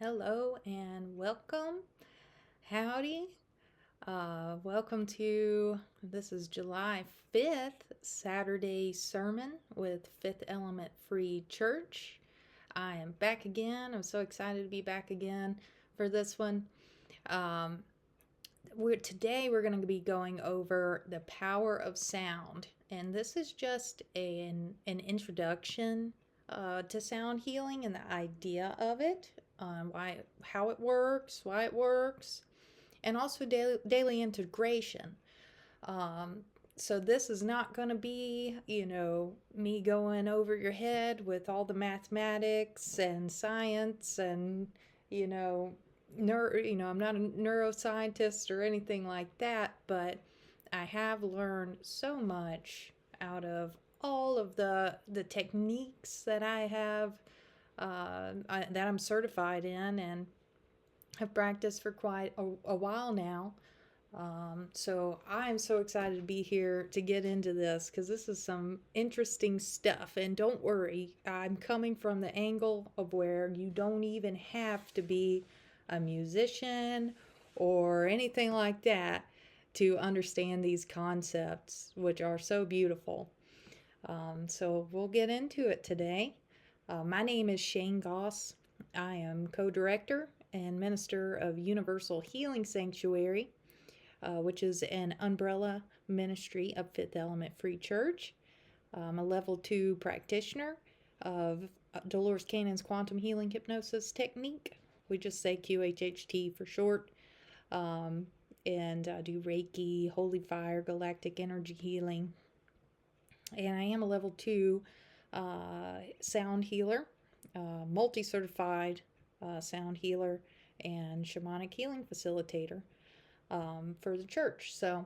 Hello and welcome. Howdy. Welcome to this is July 5th, Saturday sermon with Fifth Element Free Church. I am back again. I'm so excited to be back again for this one. Today we're going to be going over the power of sound, and this is just an introduction to sound healing and the idea of it, how it works, why it works, and also daily integration. So this is not going to be, me going over your head with all the mathematics and science and, you know, I'm not a neuroscientist or anything like that, but I have learned so much out of all of the techniques that I have that I'm certified in and have practiced for quite a while now. So I'm so excited to be here to get into this because this is some interesting stuff. And don't worry, I'm coming from the angle of where you don't even have to be a musician or anything like that to understand these concepts, which are so beautiful. So we'll get into it today. My name is Shayne Goss. I am co-director and minister of Universal Healing Sanctuary, which is an umbrella ministry of Fifth Element Free Church. I'm a level 2 practitioner of Dolores quantum healing hypnosis technique. We just say QHHT for short. And I do Reiki, Holy Fire, Galactic Energy Healing. And I am a level 2 sound healer, multi-certified sound healer, and shamanic healing facilitator for the church. So,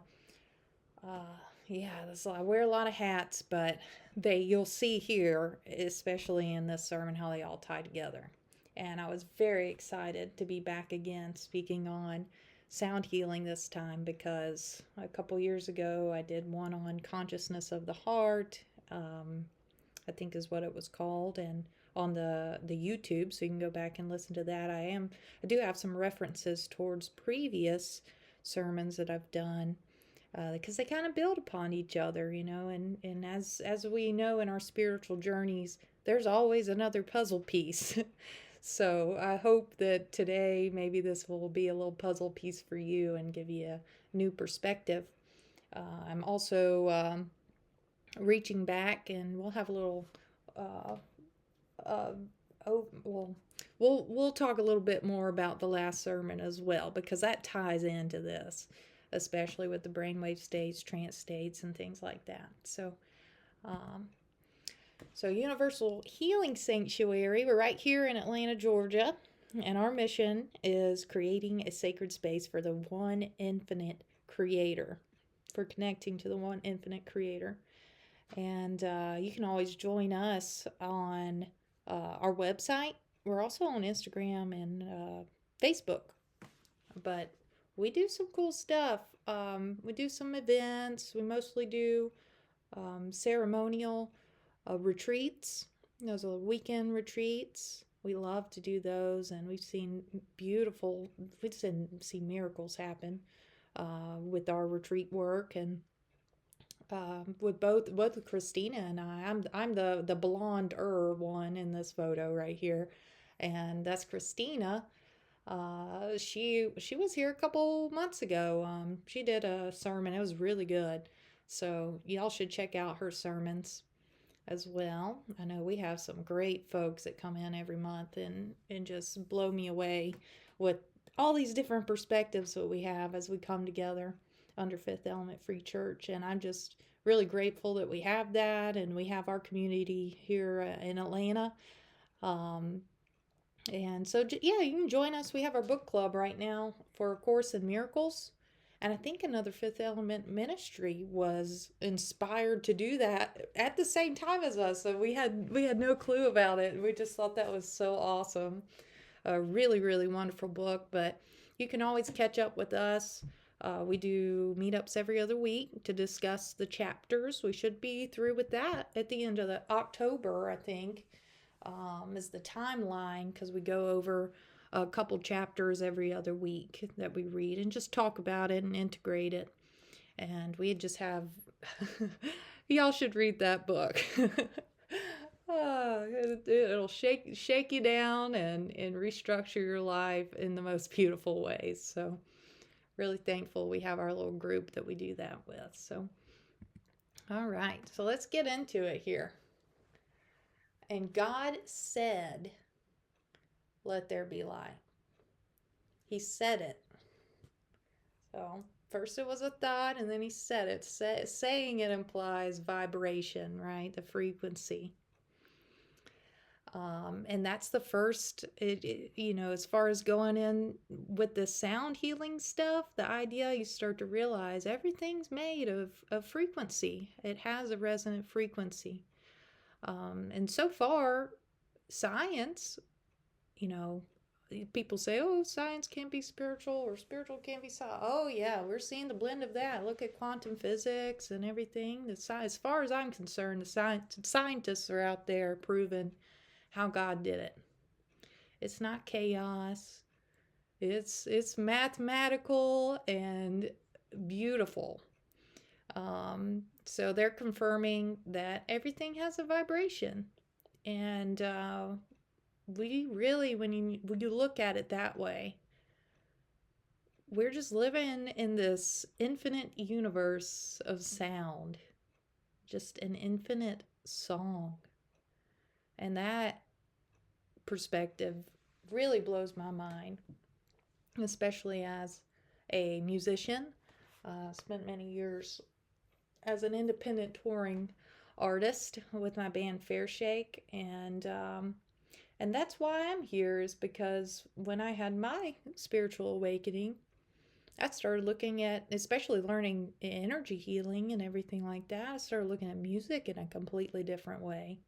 I wear a lot of hats, but you'll see here, especially in this sermon, how they all tie together. And I was very excited to be back again speaking on sound healing this time because a couple years ago I did one on consciousness of the heart, I think is what it was called, and on the YouTube, so you can go back and listen to that. I do have some references towards previous sermons that I've done because they kind of build upon each other, and as we know in our spiritual journeys, there's always another puzzle piece. So I hope that today maybe this will be a little puzzle piece for you and give you a new perspective. I'm also reaching back, and we'll have a little we'll talk a little bit more about the last sermon as well, because that ties into this, especially with the brainwave states, trance states, and things like that. So Universal Healing Sanctuary, we're right here in Atlanta, Georgia, and our mission is creating a sacred space for the one infinite creator, for connecting to the one infinite creator. And you can always join us on our website. We're also on Instagram and Facebook, but we do some cool stuff. We do some events. We mostly do ceremonial retreats. Those are weekend retreats. We love to do those, and we've seen miracles happen with our retreat work, and with both Kristina and I'm the blonde one in this photo right here, and that's Kristina. She was here a couple months ago. She did a sermon. It was really good. So y'all should check out her sermons as well. I know we have some great folks that come in every month and just blow me away with all these different perspectives that we have as we come together under Fifth Element Free Church. And I'm just really grateful that we have that, and we have our community here in Atlanta. And so, yeah, you can join us. We have our book club right now for A Course in Miracles. And I think another Fifth Element ministry was inspired to do that at the same time as us. So we had no clue about it. We just thought that was so awesome. A really, really wonderful book. But you can always catch up with us. We do meetups every other week to discuss the chapters. We should be through with that at the end of October, I think, is the timeline, because we go over a couple chapters every other week that we read and just talk about it and integrate it. And we just have, y'all should read that book. It'll shake you down and restructure your life in the most beautiful ways. So really thankful we have our little group that we do that with. So, all right, so let's get into it here. And God said, let there be light. He said it. So first it was a thought, and then he said it. Saying it implies vibration, right? The frequency. And that's the first, as far as going in with the sound healing stuff, the idea, you start to realize everything's made of frequency. It has a resonant frequency. And so far, science, people say, oh, science can't be spiritual or spiritual can't be science. Oh, yeah, we're seeing the blend of that. Look at quantum physics and everything. As far as I'm concerned, the scientists are out there proving how God did it. It's not chaos. It's mathematical and beautiful. So they're confirming that everything has a vibration. And we really, when you look at it that way, we're just living in this infinite universe of sound. Just an infinite song. And that perspective really blows my mind, especially as a musician. Spent many years as an independent touring artist with my band Fair Shake, and that's why I'm here, is because when I had my spiritual awakening, I started looking at, especially learning energy healing and everything like that, I started looking at music in a completely different way.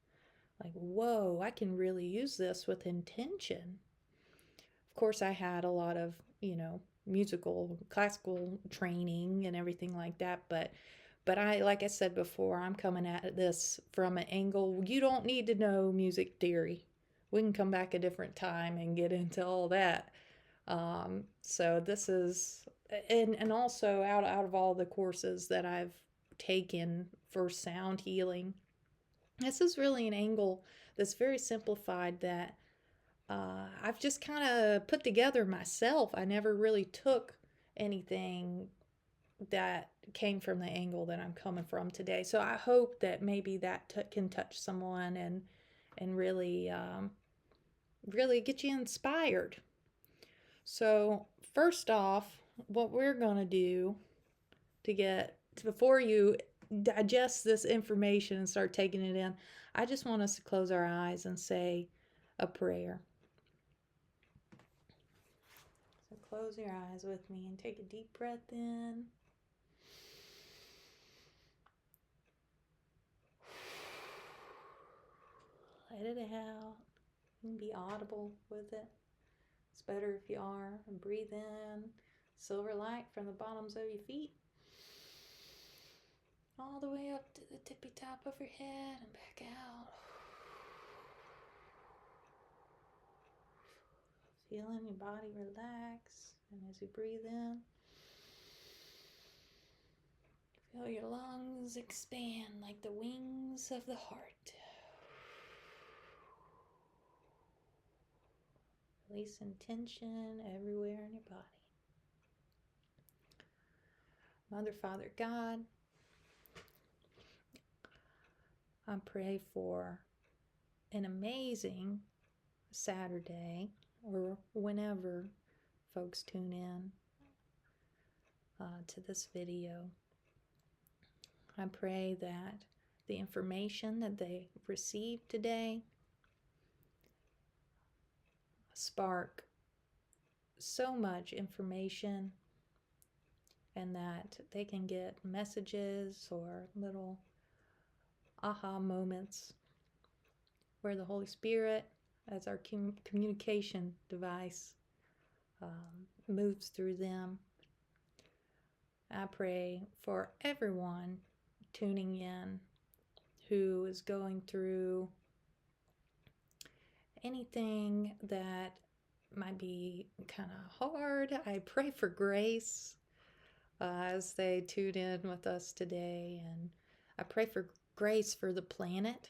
Like, whoa, I can really use this with intention. Of course, I had a lot of, musical, classical training and everything like that. But I, like I said before, I'm coming at this from an angle, you don't need to know music theory. We can come back a different time and get into all that. So this is, and also out of all the courses that I've taken for sound healing, this is really an angle that's very simplified that I've just kind of put together myself. I never really took anything that came from the angle that I'm coming from today. So I hope that maybe that can touch someone and really really get you inspired. So first off, what we're going to do before you digest this information and start taking it in, I just want us to close our eyes and say a prayer. So close your eyes with me and take a deep breath in. Let it out. You can be audible with it. It's better if you are. And breathe in. Silver light from the bottoms of your feet all the way up to the tippy top of your head and back out. Feeling your body relax. And as you breathe in, feel your lungs expand like the wings of the heart. Releasing tension everywhere in your body. Mother, Father, God, I pray for an amazing Saturday, or whenever folks tune in to this video. I pray that the information that they receive today spark so much information, and that they can get messages or little aha moments where the Holy Spirit, as our communication device, moves through them. I pray for everyone tuning in who is going through anything that might be kind of hard. I pray for grace as they tune in with us today. And I pray for grace for the planet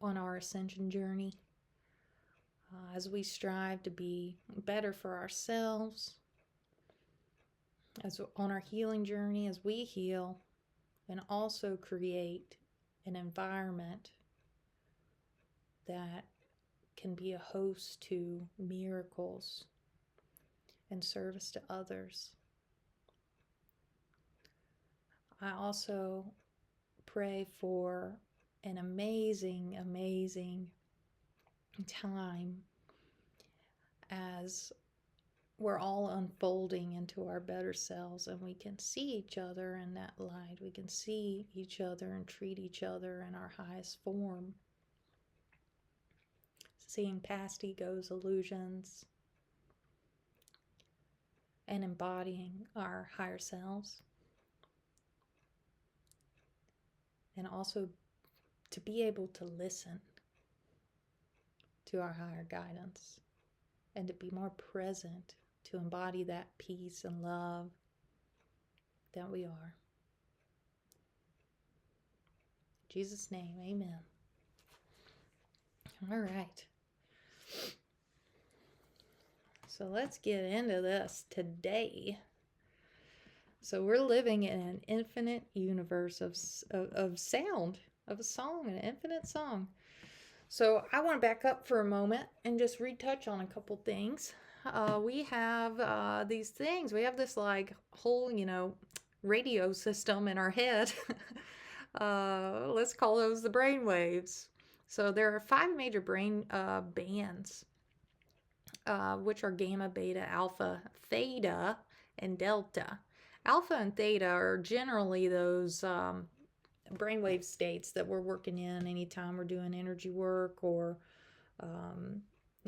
on our ascension journey as we strive to be better for ourselves, as on our healing journey, as we heal and also create an environment that can be a host to miracles and service to others. I also pray for an amazing, amazing time as we're all unfolding into our better selves, and we can see each other in that light. We can see each other and treat each other in our highest form. Seeing past egos, illusions, and embodying our higher selves. And also to be able to listen to our higher guidance and to be more present, to embody that peace and love that we are. In Jesus' name, amen. All right. So let's get into this today. So we're living in an infinite universe of sound, of a song, an infinite song. So I want to back up for a moment and just retouch on a couple things. We have these things. We have this like whole, radio system in our head. Let's call those the brain waves. So there are 5 major brain bands, which are gamma, beta, alpha, theta, and delta. Alpha and theta are generally those brainwave states that we're working in anytime we're doing energy work or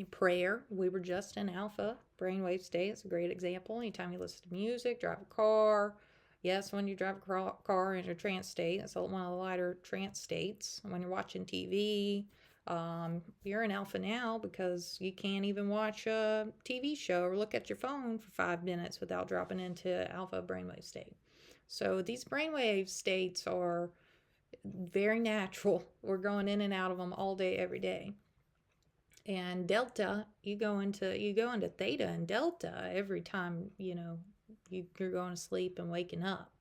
prayer. We were just in alpha brainwave state. It's a great example. Anytime you listen to music, drive a car. Yes, when you drive a car in a trance state, that's one of the lighter trance states. When you're watching TV, you're in alpha now because you can't even watch a TV show or look at your phone for 5 minutes without dropping into alpha brainwave state. So these brainwave states are very natural. We're going in and out of them all day, every day. And delta, you go into theta and delta every time you're going to sleep and waking up.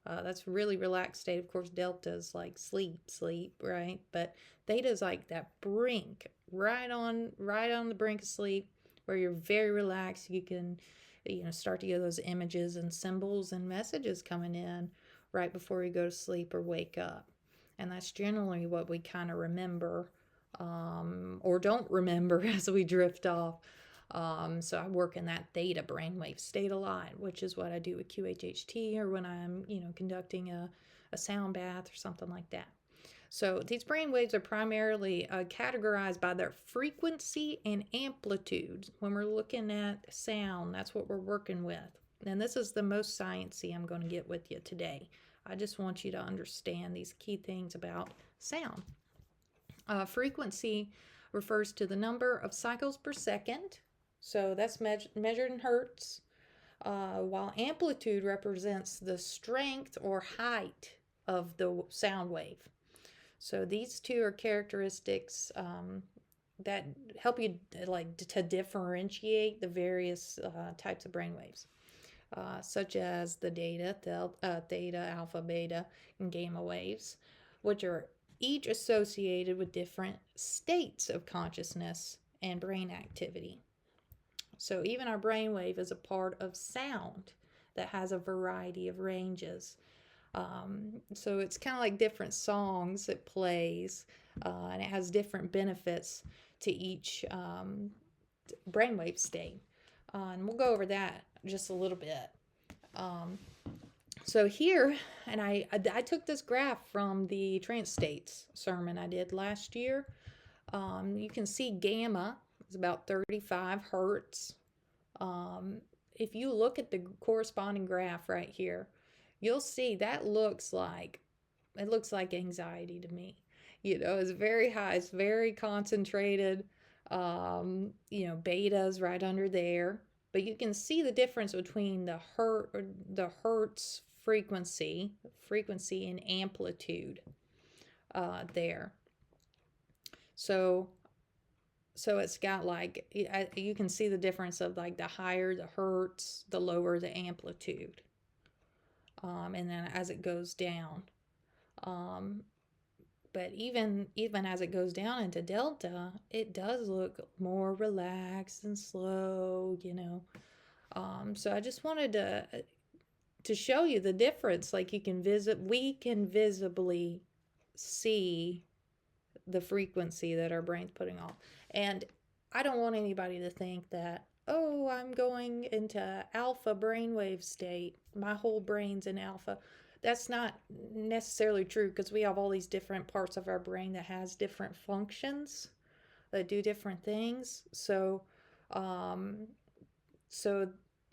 That's a really relaxed state. Of course, delta is like sleep, right? But theta is like that brink, right on the brink of sleep, where you're very relaxed. You can, start to get those images and symbols and messages coming in right before you go to sleep or wake up. And that's generally what we kind of remember or don't remember as we drift off. So I work in that theta brainwave state a lot, which is what I do with QHHT or when I'm, conducting a sound bath or something like that. So these brainwaves are primarily categorized by their frequency and amplitude. When we're looking at sound, that's what we're working with. And this is the most sciencey I'm going to get with you today. I just want you to understand these key things about sound. Frequency refers to the number of cycles per second. So that's measured in hertz, while amplitude represents the strength or height of the sound wave. So these two are characteristics that help you to differentiate the various types of brainwaves, such as the theta, alpha, beta, and gamma waves, which are each associated with different states of consciousness and brain activity. So even our brainwave is a part of sound that has a variety of ranges. So it's kind of like different songs it plays, and it has different benefits to each brainwave state. And we'll go over that just a little bit. So here, and I took this graph from the Trance States sermon I did last year. You can see gamma is about 35 hertz. If you look at the corresponding graph right here, you'll see that looks like anxiety to me. It's very high, it's very concentrated. You know, beta's right under there. But you can see the difference between the hertz frequency and amplitude there. So it's got like, you can see the difference of like the higher the hertz, the lower the amplitude. And then as it goes down. But even as it goes down into delta, it does look more relaxed and slow, you know. So I just wanted to show you the difference. Like we can visibly see the frequency that our brain's putting off. And I don't want anybody to think that, oh, I'm going into alpha brainwave state, my whole brain's in alpha. That's not necessarily true, because we have all these different parts of our brain that has different functions that do different things. So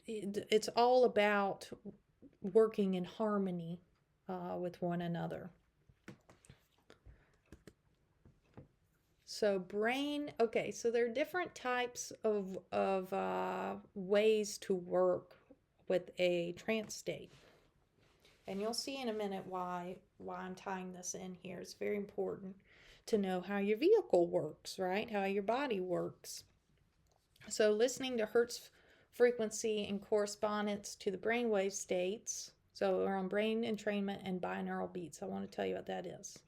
it's all about working in harmony with one another. So okay, so there are different types of ways to work with a trance state. And you'll see in a minute why I'm tying this in here. It's very important to know how your vehicle works, right? How your body works. So listening to Hertz frequency in correspondence to the brainwave states. So we're on brain entrainment and binaural beats. I want to tell you what that is.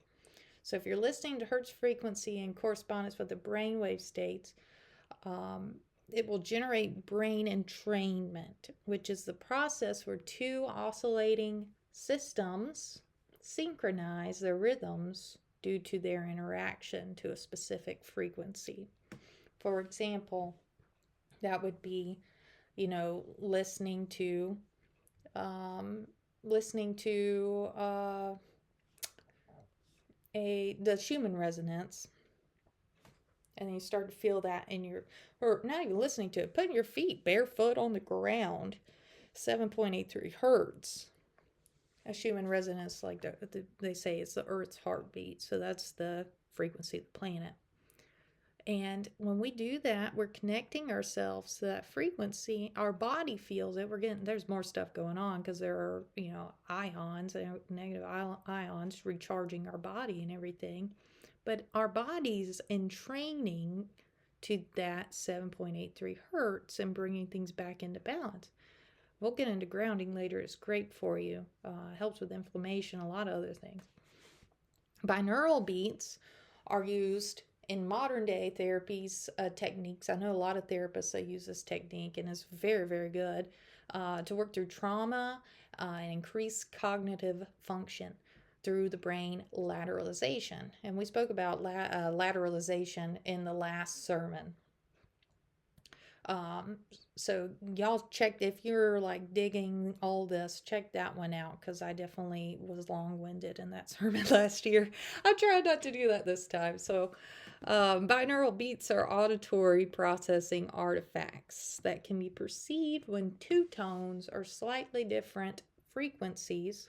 So if you're listening to Hertz frequency in correspondence with the brainwave states, it will generate brain entrainment, which is the process where two oscillating systems synchronize their rhythms due to their interaction to a specific frequency. For example, that would be, you know, listening to the Schumann resonance, and then you start to feel that in your, or not even listening to it, putting your feet barefoot on the ground, 7.83 hertz. A Schumann resonance, like they say, it's the Earth's heartbeat, so that's the frequency of the planet. And when we do that, we're connecting ourselves to that frequency. Our body feels it. There's more stuff going on, because there are, you know, ions, negative ions recharging our body and everything. But our body's in training to that 7.83 hertz and bringing things back into balance. We'll get into grounding later. It's great for you. Helps with inflammation, a lot of other things. Binaural beats are used in modern day therapies techniques. I know a lot of therapists that use this technique, and it's very, very good to work through trauma and increase cognitive function through the brain lateralization. And we spoke about lateralization in the last sermon. So y'all check, if you're like digging all this, check that one out, because I definitely was long-winded in that sermon last year. I tried not to do that this time. So binaural beats are auditory processing artifacts that can be perceived when two tones or slightly different frequencies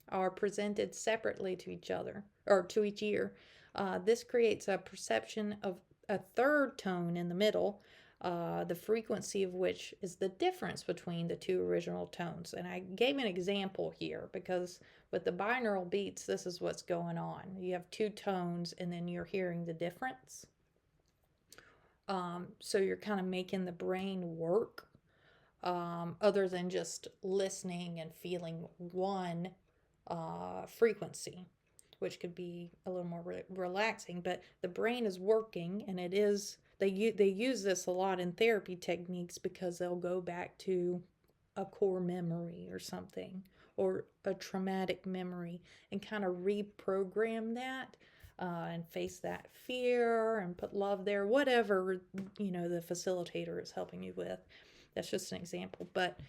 are presented separately to each other, or to each ear. This creates a perception of a third tone in the middle, the frequency of which is the difference between the two original tones. And I gave an example here, because with the binaural beats, this is what's going on. You have two tones, and then you're hearing the difference. So you're kind of making the brain work, other than just listening and feeling one frequency, which could be a little more relaxing. But the brain is working, and it is, they use this a lot in therapy techniques, because they'll go back to a core memory or something, or a traumatic memory, and kind of reprogram that and face that fear and put love there, whatever, you know, the facilitator is helping you with. That's just an example. But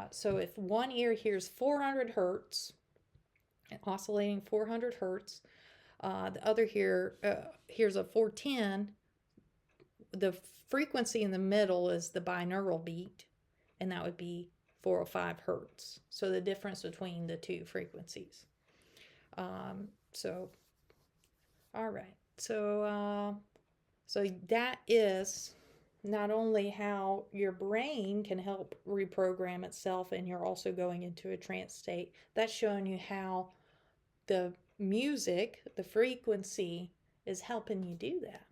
so if one ear hears 400 hertz, oscillating 400 hertz, the other hears a 410, the frequency in the middle is the binaural beat, and that would be 405 hertz. So the difference between the two frequencies. So, all right. So So that is not only how your brain can help reprogram itself, and you're also going into a trance state, that's showing you how the music, the frequency, is helping you do that.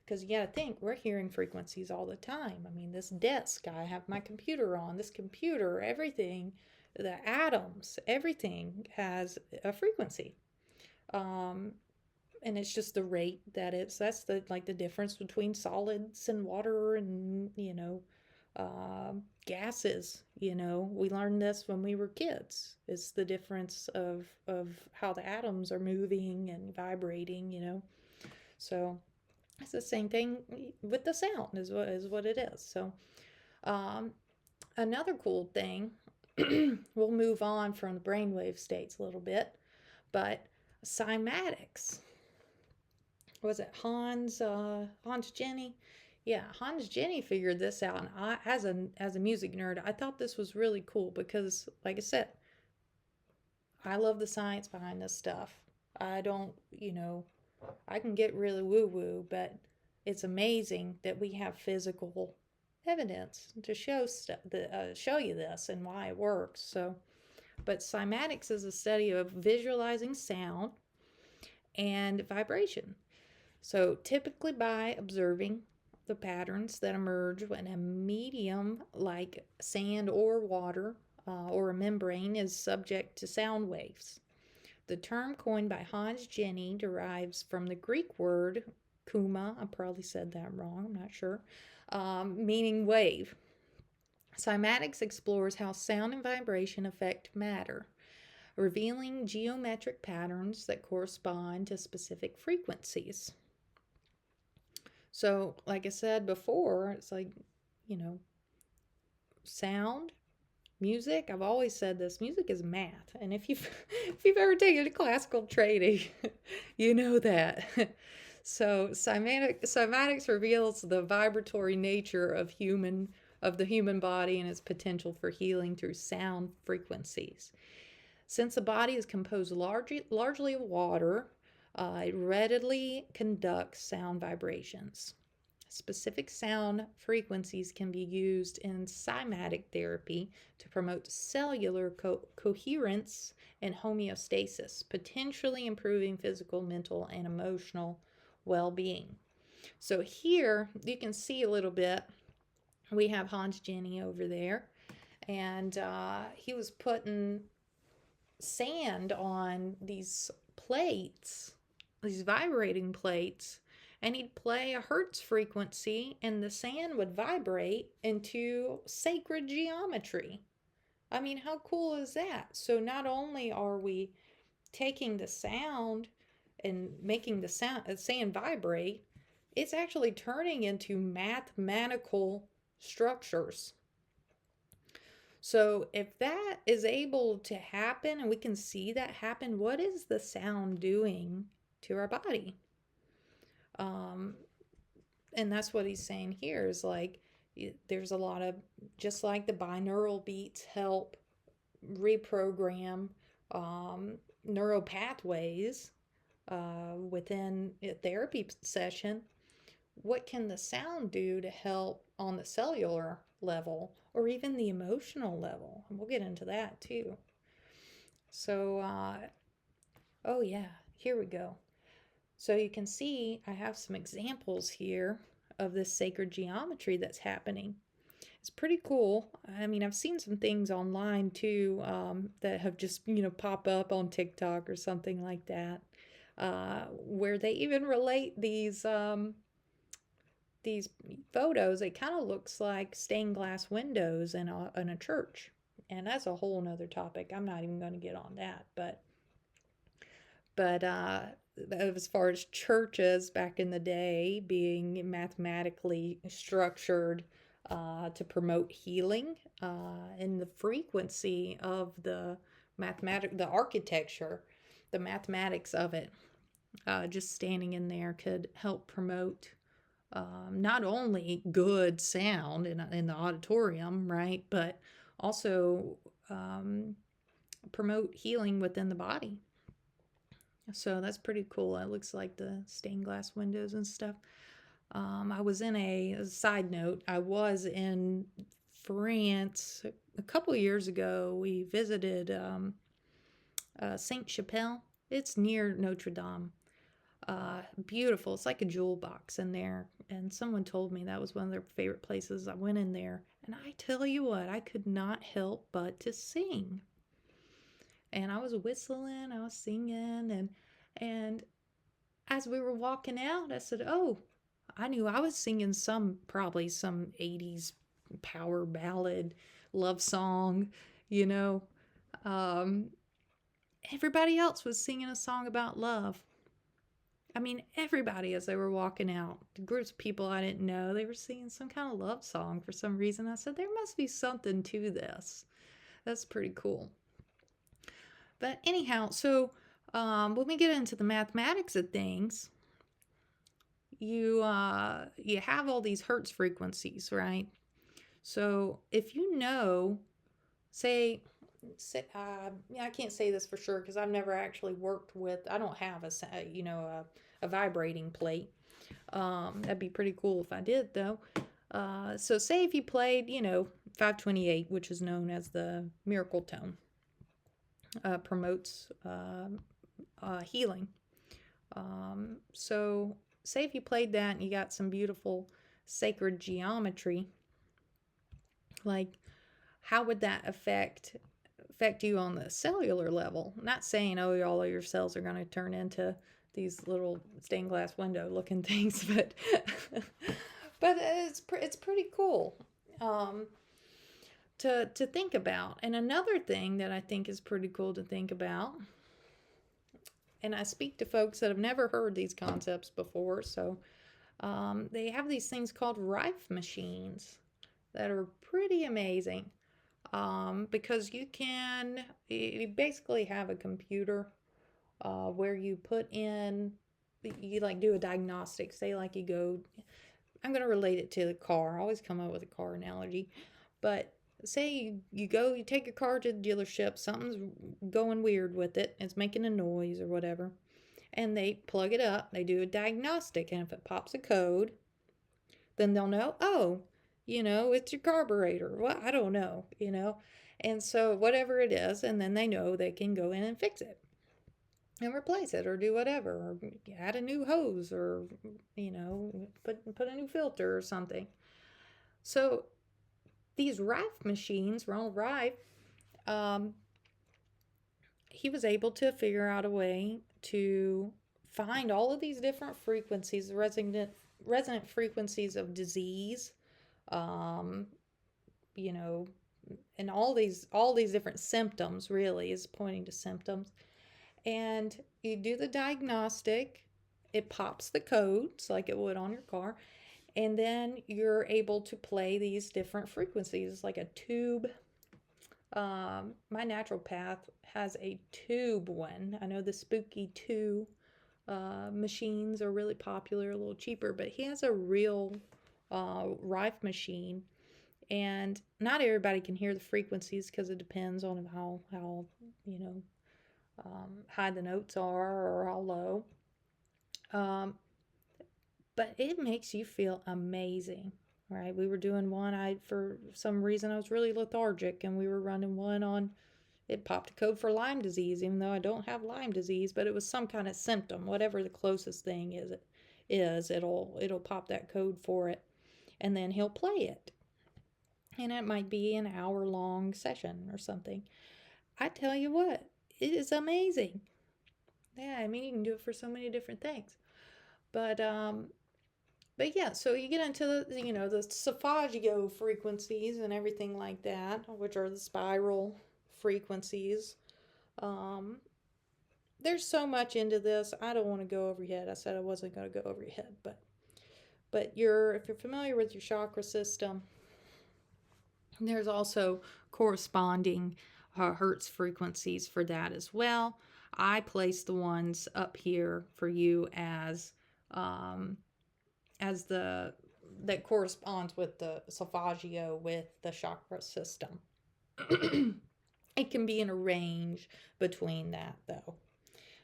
Because you got to think, we're hearing frequencies all the time. I mean, this desk, I have my computer on, this computer, everything, the atoms, everything has a frequency. Um, and it's just the rate that that's the like the difference between solids and water and gases. We learned this when we were kids. It's the difference of how the atoms are moving and vibrating. So it's the same thing with the sound is what it is. So um, another cool thing, we'll move on from the brainwave states a little bit, but cymatics. Was it Hans Jenny? Yeah, Hans Jenny figured this out, and as a music nerd, I thought this was really cool because, like I said, I love the science behind this stuff. I don't, I can get really woo woo, but it's amazing that we have physical evidence to show you this and why it works. So, but cymatics is a study of visualizing sound and vibration. So, typically by observing the patterns that emerge when a medium like sand or water or a membrane is subject to sound waves. The term coined by Hans Jenny derives from the Greek word kuma, I probably said that wrong, I'm not sure, meaning wave. Cymatics explores how sound and vibration affect matter, revealing geometric patterns that correspond to specific frequencies. So, like I said before, it's like, sound, music. I've always said this: music is math, and if you've if you've ever taken a classical training, you know that. So, cymatics reveals the vibratory nature of the human body and its potential for healing through sound frequencies. Since the body is composed largely of water, it readily conducts sound vibrations. Specific sound frequencies can be used in cymatic therapy to promote cellular coherence and homeostasis, potentially improving physical, mental, and emotional well being. So, here you can see a little bit. We have Hans Jenny over there, and he was putting sand on these plates, these vibrating plates, and he'd play a hertz frequency and the sand would vibrate into sacred geometry. I mean, how cool is that? So not only are we taking the sound and making the sand vibrate, it's actually turning into mathematical structures. So if that is able to happen and we can see that happen, what is the sound doing to our body? And that's what he's saying here is like there's a lot of, just like the binaural beats help reprogram neural pathways within a therapy session. What can the sound do to help on the cellular level or even the emotional level? And we'll get into that too. So, oh yeah, here we go. So you can see I have some examples here of this sacred geometry that's happening. It's pretty cool. I mean, I've seen some things online too that have just, pop up on TikTok or something like that, where they even relate these photos. It kind of looks like stained glass windows in a church. And that's a whole nother topic. I'm not even going to get on that. But as far as churches back in the day being mathematically structured to promote healing and the frequency of the architecture, the mathematics of it, just standing in there could help promote not only good sound in the auditorium, right, but also promote healing within the body. So that's pretty cool. It looks like the stained glass windows and stuff. I was in a side note, I was in France a couple years ago. We visited Saint Chapelle. It's near Notre Dame. Beautiful. It's like a jewel box in there. And someone told me that was one of their favorite places. I went in there, and I tell you what, I could not help but to sing. And I was whistling, I was singing, and as we were walking out, I said, "Oh, I knew I was singing probably some 80s power ballad love song, you know. Um, Everybody else was singing a song about love. I mean, everybody, as they were walking out, the groups of people I didn't know, they were singing some kind of love song for some reason. I said, there must be something to this. That's pretty cool. But anyhow, so when we get into the mathematics of things, you have all these hertz frequencies, right? So if you know, say I can't say this for sure because I've never actually worked with. I don't have a vibrating plate. That'd be pretty cool if I did though. So say if you played 528, which is known as the miracle tone, promotes healing. So say if you played that and you got some beautiful sacred geometry, like how would that affect you on the cellular level? I'm not saying all of your cells are going to turn into these little stained glass window looking things, but but it's pretty cool to think about. And another thing that I think is pretty cool to think about, and I speak to folks that have never heard these concepts before, so they have these things called Rife machines that are pretty amazing. Because you basically have a computer where you put in, you like do a diagnostic. Say like you go, I'm going to relate it to the car. I always come up with a car analogy. But say you go, you take your car to the dealership, something's going weird with it, it's making a noise or whatever, and they plug it up, they do a diagnostic, and if it pops a code, then they'll know, oh, it's your carburetor. Well, I don't know. And so whatever it is, and then they know they can go in and fix it and replace it or do whatever, or add a new hose, or, put a new filter or something. So these Rife machines, Ronald Rife, he was able to figure out a way to find all of these different frequencies, the resonant frequencies of disease, um, and all these different symptoms, really is pointing to symptoms. And you do the diagnostic, it pops the codes like it would on your car, and then you're able to play these different frequencies like a tube. My naturopath has a tube one. I know the Spooky 2 machines are really popular, a little cheaper, but he has a real Rife machine. And not everybody can hear the frequencies because it depends on how high the notes are or how low. But it makes you feel amazing, right? We were doing one, for some reason I was really lethargic, and we were running one on, it popped a code for Lyme disease, even though I don't have Lyme disease, but it was some kind of symptom, whatever the closest thing it'll pop that code for it, and then he'll play it. And it might be an hour-long session or something. I tell you what, it is amazing. Yeah, I mean, you can do it for so many different things. But yeah, so you get into the Solfeggio frequencies and everything like that, which are the spiral frequencies. There's so much into this. I don't want to go over your head. I said I wasn't going to go over your head, but if you're familiar with your chakra system, there's also corresponding hertz frequencies for that as well. I place the ones up here for you as that corresponds with the Solfeggio with the chakra system. It can be in a range between that, though.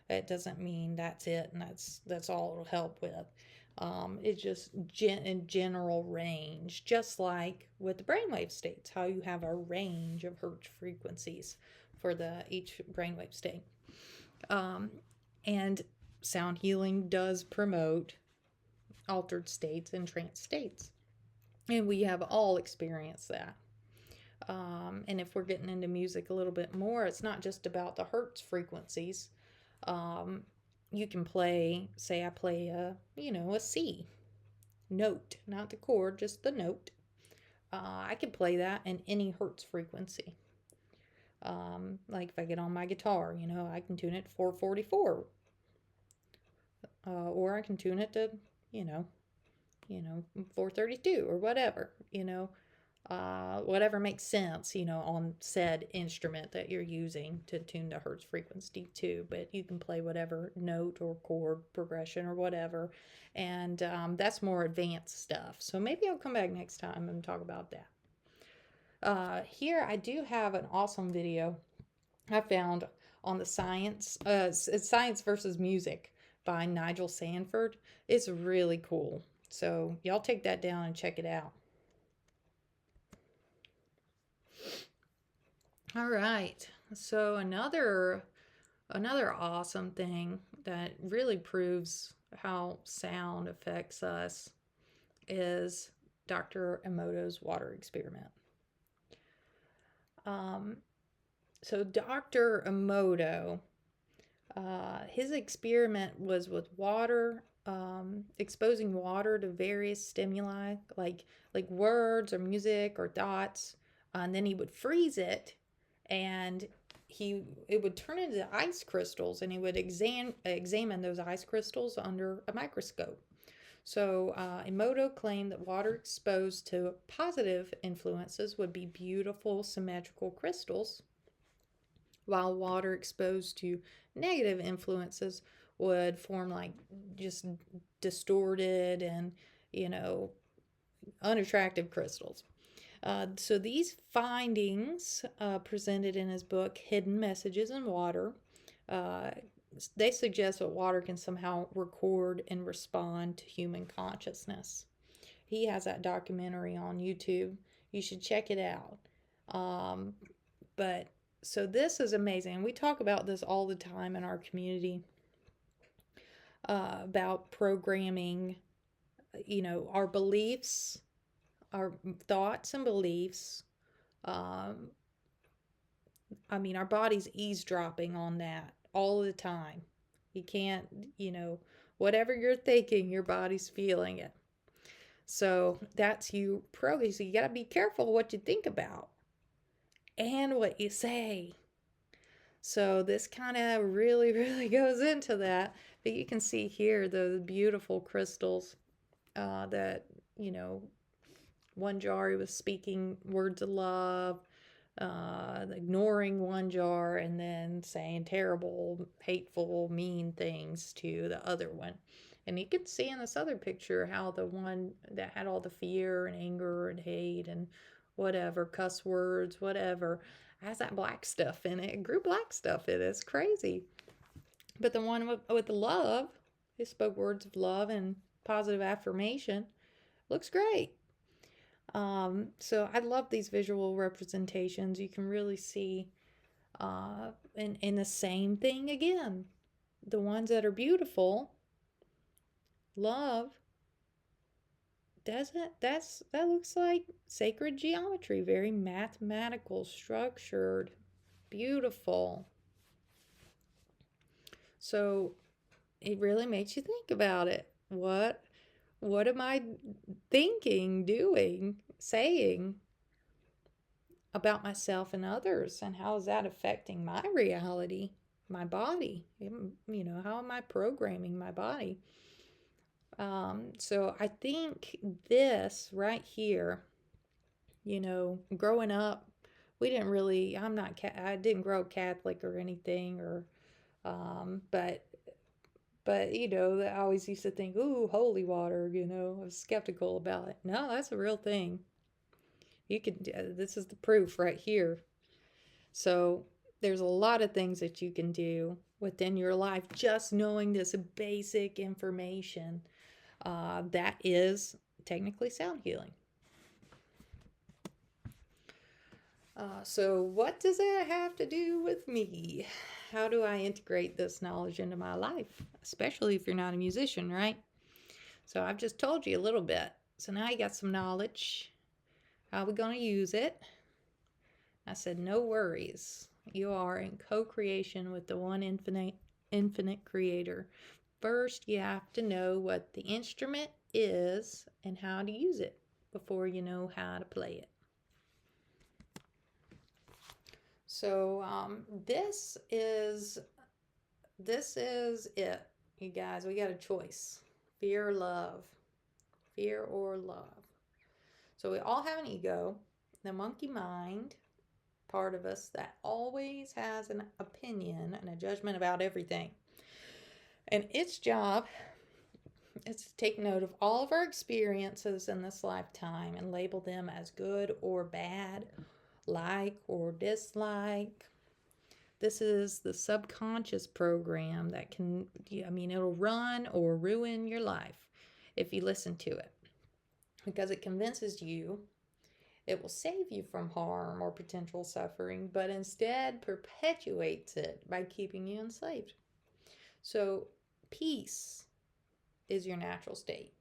It doesn't mean that's it and that's all it'll help with. It's just in general range, just like with the brainwave states, how you have a range of hertz frequencies for each brainwave state. And sound healing does promote altered states and trance states. And we have all experienced that. And if we're getting into music a little bit more, it's not just about the hertz frequencies. You can play, say I play a C note, not the chord, just the note. I can play that in any hertz frequency. Like if I get on my guitar, I can tune it to 444. Or I can tune it to, 432 or whatever, whatever makes sense, on said instrument that you're using to tune the hertz frequency to. But you can play whatever note or chord progression or whatever. And that's more advanced stuff. So maybe I'll come back next time and talk about that. Here I do have an awesome video I found on the science versus music by Nigel Sanford. It's really cool. So y'all take that down and check it out. All right. So another awesome thing that really proves how sound affects us is Dr. Emoto's water experiment. So Dr. Emoto, his experiment was with water, exposing water to various stimuli, like words or music or thoughts, and then he would freeze it, and it would turn into ice crystals, and he would examine those ice crystals under a microscope. So Emoto claimed that water exposed to positive influences would be beautiful symmetrical crystals, while water exposed to negative influences would form like just distorted and, unattractive crystals. So these findings, presented in his book, Hidden Messages in Water, they suggest that water can somehow record and respond to human consciousness. He has that documentary on YouTube. You should check it out. But so this is amazing. We talk about this all the time in our community, about programming, our beliefs, our thoughts and beliefs. Our body's eavesdropping on that all the time. You can't, whatever you're thinking, your body's feeling it. So that's you programming. So you got to be careful what you think about and what you say. So this kind of really, really goes into that. But you can see here the beautiful crystals that, one jar he was speaking words of love, ignoring one jar, and then saying terrible, hateful, mean things to the other one. And you can see in this other picture how the one that had all the fear and anger and hate and whatever, cuss words, whatever, has that black stuff in it. It grew black stuff in it. It's crazy. But the one with the love, he spoke words of love and positive affirmation, looks great. So I love these visual representations. You can really see in the same thing again. The ones that are beautiful, love, that looks like sacred geometry, very mathematical, structured, beautiful. So it really makes you think about it. What am I thinking, doing, saying about myself and others, and how is that affecting my reality, my body? How am I programming my body? So I think this right here, growing up, I didn't grow up Catholic or anything, or, but I always used to think, ooh, holy water, I was skeptical about it. No, that's a real thing. This is the proof right here. So there's a lot of things that you can do within your life, just knowing this basic information. That is technically sound healing. So what does that have to do with me? How do I integrate this knowledge into my life? Especially if you're not a musician, right? So I've just told you a little bit. So now you got some knowledge. How are we going to use it? I said, no worries. You are in co-creation with the one infinite creator. First, you have to know what the instrument is and how to use it before you know how to play it. So this is it, you guys. We got a choice: fear or love, fear or love. So we all have an ego, the monkey mind part of us that always has an opinion and a judgment about everything. And its job is to take note of all of our experiences in this lifetime and label them as good or bad, like or dislike. This is the subconscious program that can, it'll run or ruin your life if you listen to it, because it convinces you it will save you from harm or potential suffering, but instead perpetuates it by keeping you enslaved. So peace is your natural state.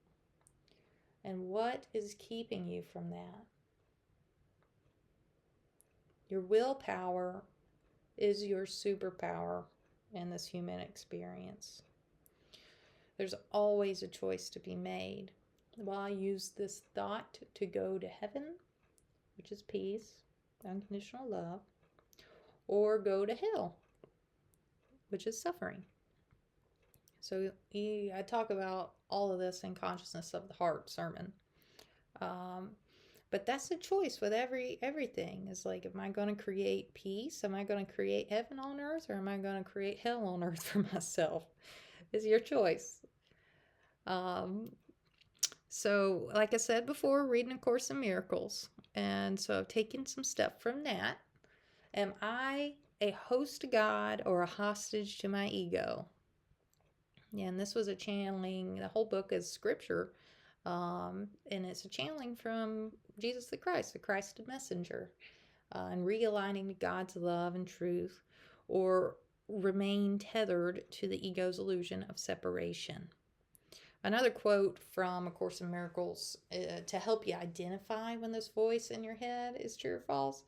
And what is keeping you from that? Your willpower is your superpower in this human experience. There's always a choice to be made. Well, I use this thought to go to heaven, which is peace, unconditional love, or go to hell, which is suffering. So I talk about all of this in Consciousness of the Heart sermon. But that's a choice with everything. It's like, am I going to create peace? Am I going to create heaven on earth? Or am I going to create hell on earth for myself? It's your choice. So like I said before, reading A Course in Miracles. And so I've taken some stuff from that. Am I a host to God or a hostage to my ego? Yeah, and this was a channeling. The whole book is scripture. And it's a channeling from Jesus the Christ messenger, and realigning to God's love and truth, or remain tethered to the ego's illusion of separation. Another quote from A Course in Miracles, to help you identify when this voice in your head is true or false.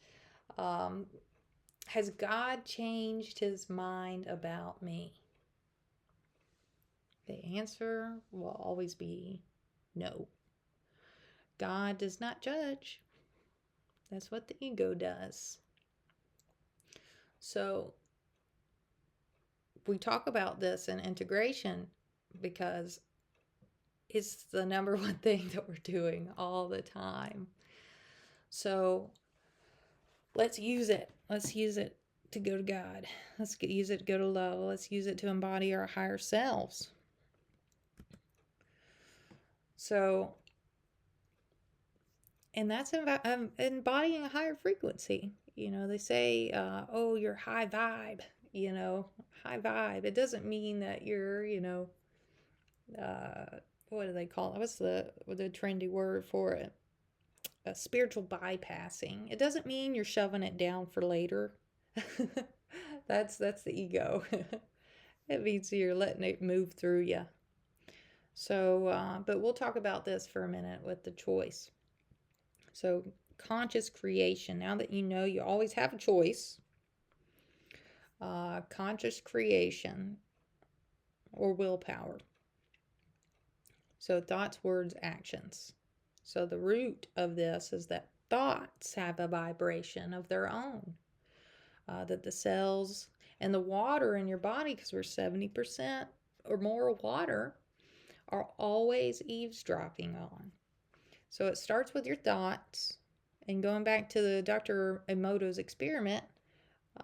Has God changed his mind about me? The answer will always be no. God does not judge. That's what the ego does. So we talk about this in integration because it's the number one thing that we're doing all the time. So let's use it. Let's use it to go to God. Let's use it to go to love. Let's use it to embody our higher selves. So, and that's embodying a higher frequency. They say, oh, you're high vibe, high vibe. It doesn't mean that you're, what do they call it? What's the trendy word for it? Spiritual bypassing. It doesn't mean you're shoving it down for later. That's the ego. It means you're letting it move through you. So, but we'll talk about this for a minute with the choice. So, conscious creation. Now that you know you always have a choice, conscious creation or willpower. So, thoughts, words, actions. So, the root of this is that thoughts have a vibration of their own. That the cells and the water in your body, because we're 70% or more water, are always eavesdropping on. So it starts with your thoughts. And going back to the Dr. Emoto's experiment,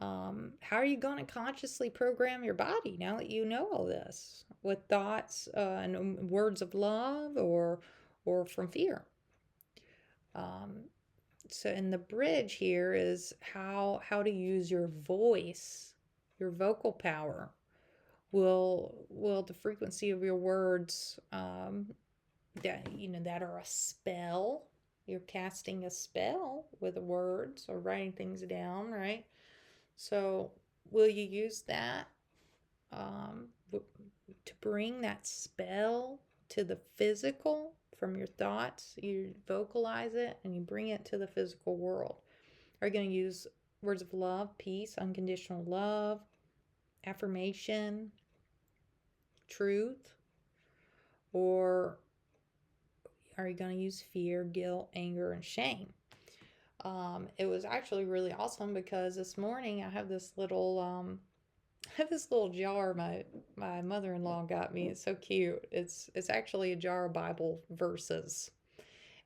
how are you going to consciously program your body now that you know all this? With thoughts and words of love or from fear? So in the bridge here is how to use your voice, your vocal power. Will the frequency of your words that are a spell. You're casting a spell with words or writing things down, right? So will you use that to bring that spell to the physical from your thoughts? You vocalize it and you bring it to the physical world. Are you going to use words of love, peace, unconditional love, affirmation, truth? Or are you going to use fear, guilt, anger, and shame? It was actually really awesome because this morning I have this little jar my mother-in-law got me. It's so cute. It's actually a jar of Bible verses,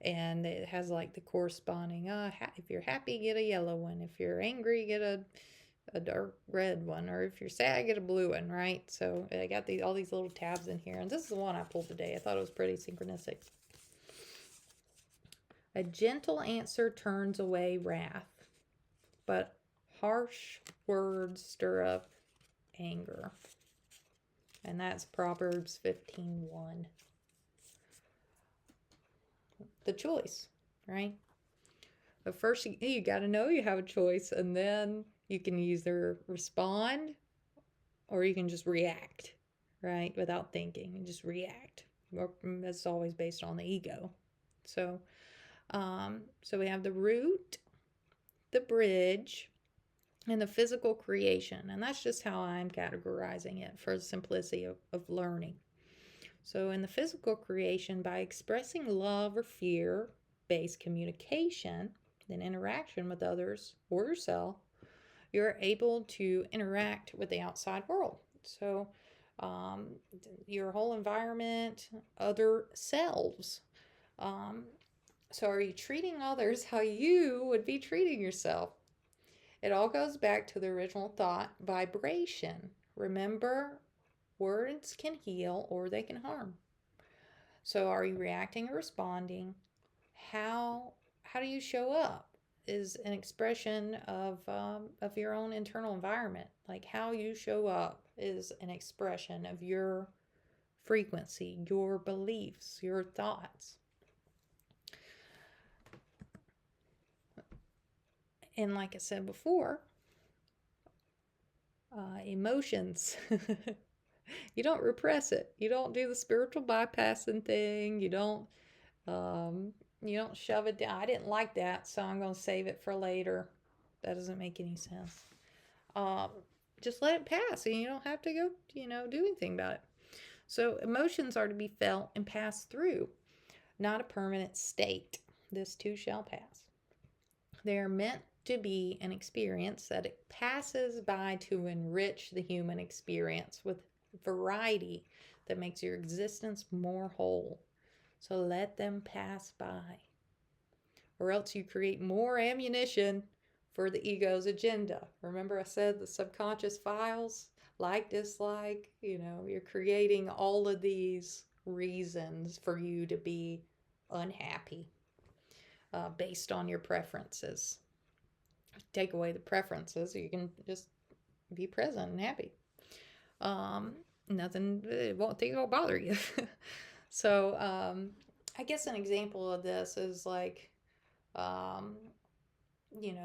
and it has like the corresponding. If you're happy, get a yellow one. If you're angry, get a dark red one, or if you're sad, get a blue one. Right? So I got all these little tabs in here, and this is the one I pulled today. I thought it was pretty synchronistic. A gentle answer turns away wrath, but harsh words stir up anger. And that's Proverbs 15:1. The choice, right? But first, you got to know you have a choice, and then you can either respond or you can just react, right? Without thinking, and just react. That's always based on the ego. So we have the root, the bridge, and the physical creation. And that's just how I'm categorizing it for the simplicity of learning. So in the physical creation, by expressing love or fear-based communication and interaction with others or yourself, you're able to interact with the outside world. So your whole environment, other selves. So are you treating others how you would be treating yourself? It all goes back to the original thought, vibration. Remember, words can heal or they can harm. So are you reacting or responding? How do you show up is an expression of your own internal environment. Like how you show up is an expression of your frequency, your beliefs, your thoughts. And like I said before, emotions. You don't repress it. You don't do the spiritual bypassing thing. You don't shove it down. I didn't like that, so I'm going to save it for later. That doesn't make any sense. Just let it pass, and you don't have to go, do anything about it. So emotions are to be felt and passed through, not a permanent state. This too shall pass. They are meant to be an experience that it passes by to enrich the human experience with variety that makes your existence more whole. So let them pass by, or else you create more ammunition for the ego's agenda. Remember I said the subconscious files, like, dislike, you're creating all of these reasons for you to be unhappy based on your preferences. Take away the preferences, you can just be present and happy. Nothing, it won't bother you. So I guess an example of this is like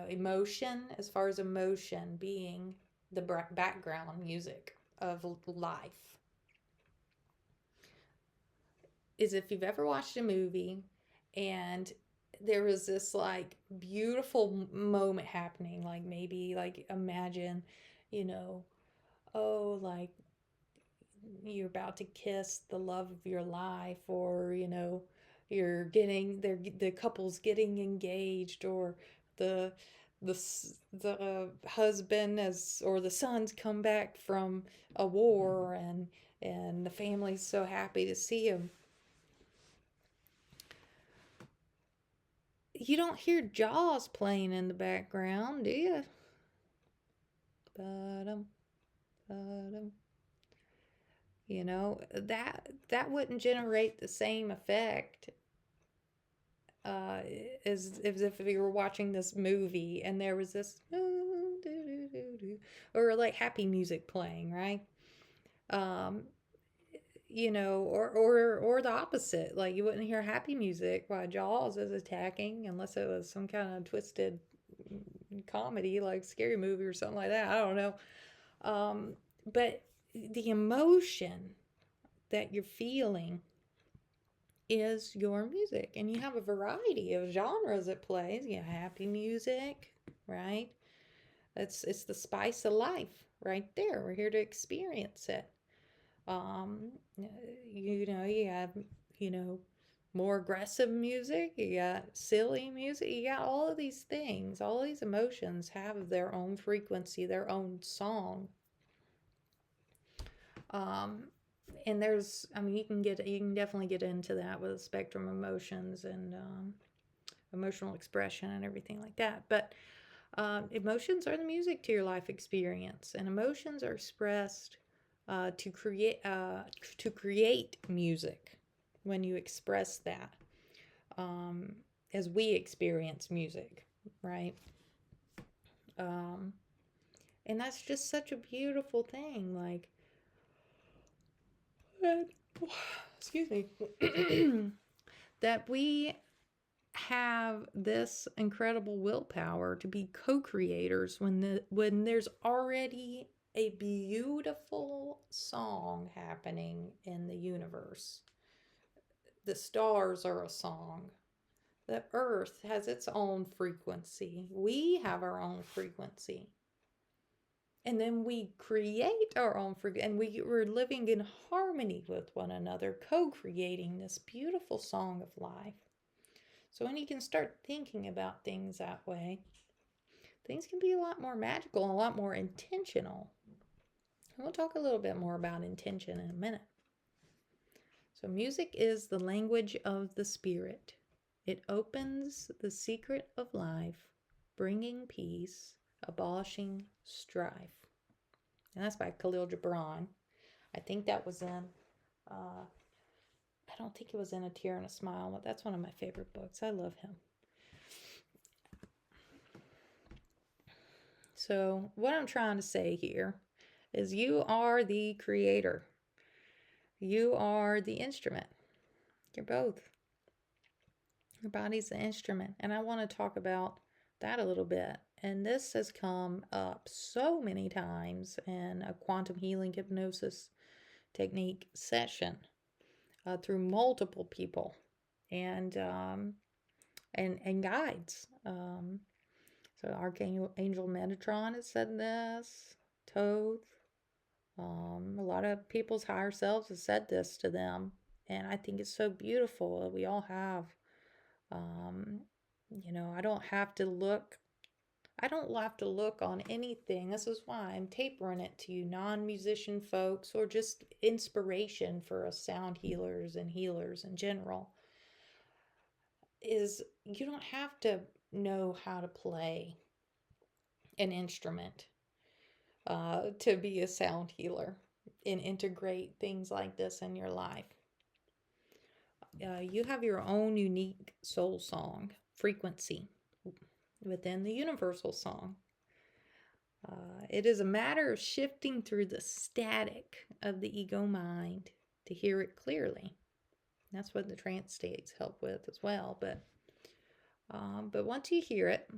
emotion, as far as emotion being the background music of life, is if you've ever watched a movie and there was this like beautiful moment happening, like maybe like imagine, like you're about to kiss the love of your life, or you're getting the couple's getting engaged, or the husband or the son's come back from a war, and the family's so happy to see him. You don't hear Jaws playing in the background, do you? Ba-dum, ba-dum. That wouldn't generate the same effect as if you were watching this movie and there was this or like happy music playing, right? or the opposite. Like you wouldn't hear happy music by Jaws as attacking unless it was some kind of twisted comedy, like scary movie or something like that. I don't know. But the emotion that you're feeling is your music, and you have a variety of genres it plays. You have happy music, right? It's the spice of life right there. We're here to experience it. Um, you have, you know, more aggressive music, you got silly music, you got all of these things, all of these emotions have their own frequency, their own song. And you can definitely get into that with the spectrum of emotions and emotional expression and everything like that. But emotions are the music to your life experience, and emotions are expressed to create music when you express that, as we experience music, right? And that's just such a beautiful thing. Like, excuse me, that we have this incredible willpower to be co-creators when there's already a beautiful song happening in the universe. The stars are a song. The earth has its own frequency. We have our own frequency. And then we create our own frequency, and we're living in harmony with one another, co-creating this beautiful song of life. So when you can start thinking about things that way, things can be a lot more magical and a lot more intentional. And we'll talk a little bit more about intention in a minute. So music is the language of the spirit. It opens the secret of life, bringing peace, abolishing strife. And that's by Khalil Gibran. I think that was in, I don't think it was in A Tear and a Smile, but that's one of my favorite books. I love him. So what I'm trying to say here is you are the creator. You are the instrument. You're both. Your body's the instrument. And I want to talk about that a little bit. And this has come up so many times in a quantum healing hypnosis technique session through multiple people and guides. So Archangel Metatron has said this, Toth. A lot of people's higher selves have said this to them, and I think it's so beautiful that we all have. I don't have to look. I don't have to look on anything. This is why I'm tapering it to you non-musician folks, or just inspiration for us sound healers and healers in general. Is you don't have to know how to play an instrument to be a sound healer and integrate things like this in your life. You have your own unique soul song frequency within the universal song. It is a matter of shifting through the static of the ego mind to hear it clearly. That's what the trance states help with as well. But once you hear it,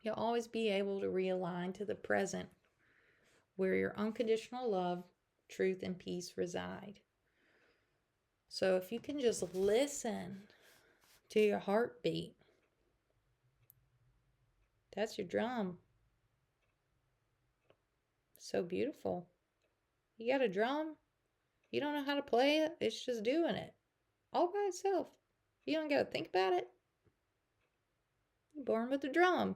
you'll always be able to realign to the present, where your unconditional love, truth, and peace reside. So if you can just listen to your heartbeat, that's your drum. So beautiful. You got a drum, you don't know how to play it, it's just doing it all by itself. You don't got to think about it. You're born with a drum.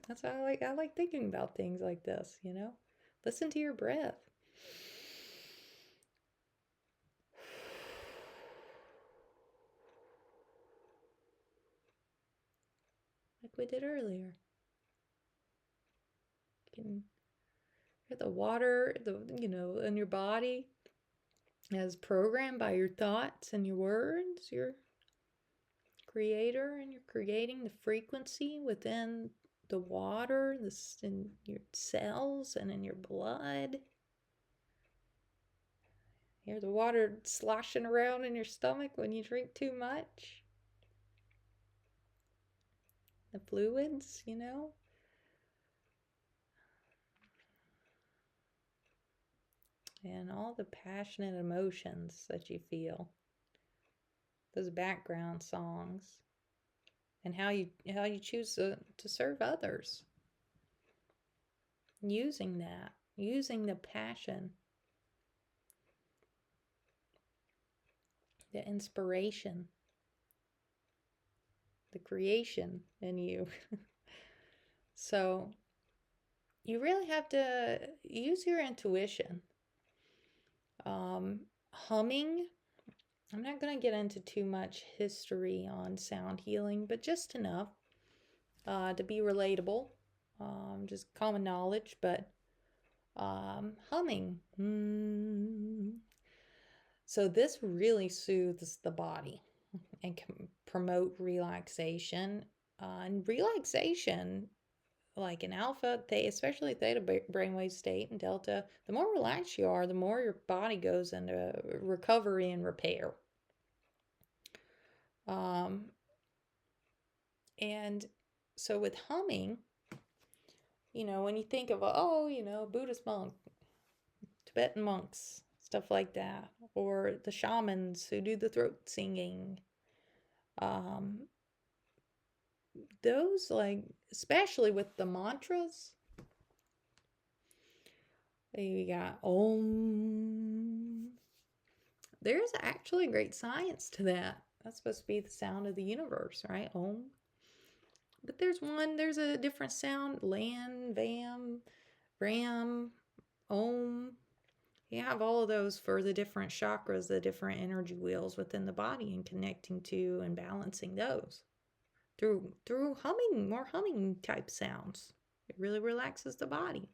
That's how I like thinking about things like this, Listen to your breath. Like we did earlier. You can hear the water, in your body as programmed by your thoughts and your words. You're creator, and you're creating the frequency within the water, in your cells and in your blood. Hear the water sloshing around in your stomach when you drink too much. The fluids, you know. And all the passionate emotions that you feel. Those background songs. And how you choose to serve others. Using that. Using the passion. The inspiration. The creation in you. So you really have to use your intuition. Humming. I'm not going to get into too much history on sound healing, but just enough to be relatable. Just common knowledge, but humming. So this really soothes the body and can promote relaxation. And relaxation, like in alpha, especially theta brainwave state and delta, the more relaxed you are, the more your body goes into recovery and repair. And so with humming, you know, when you think of, Buddhist monk, Tibetan monks, stuff like that, or the shamans who do the throat singing, those, like, especially with the mantras, you got Om. There's actually great science to that. That's supposed to be the sound of the universe, right? Om. But there's a different sound. Lan, Vam, Ram, Om. You have all of those for the different chakras, the different energy wheels within the body, and connecting to and balancing those through humming, more humming type sounds. It really relaxes the body.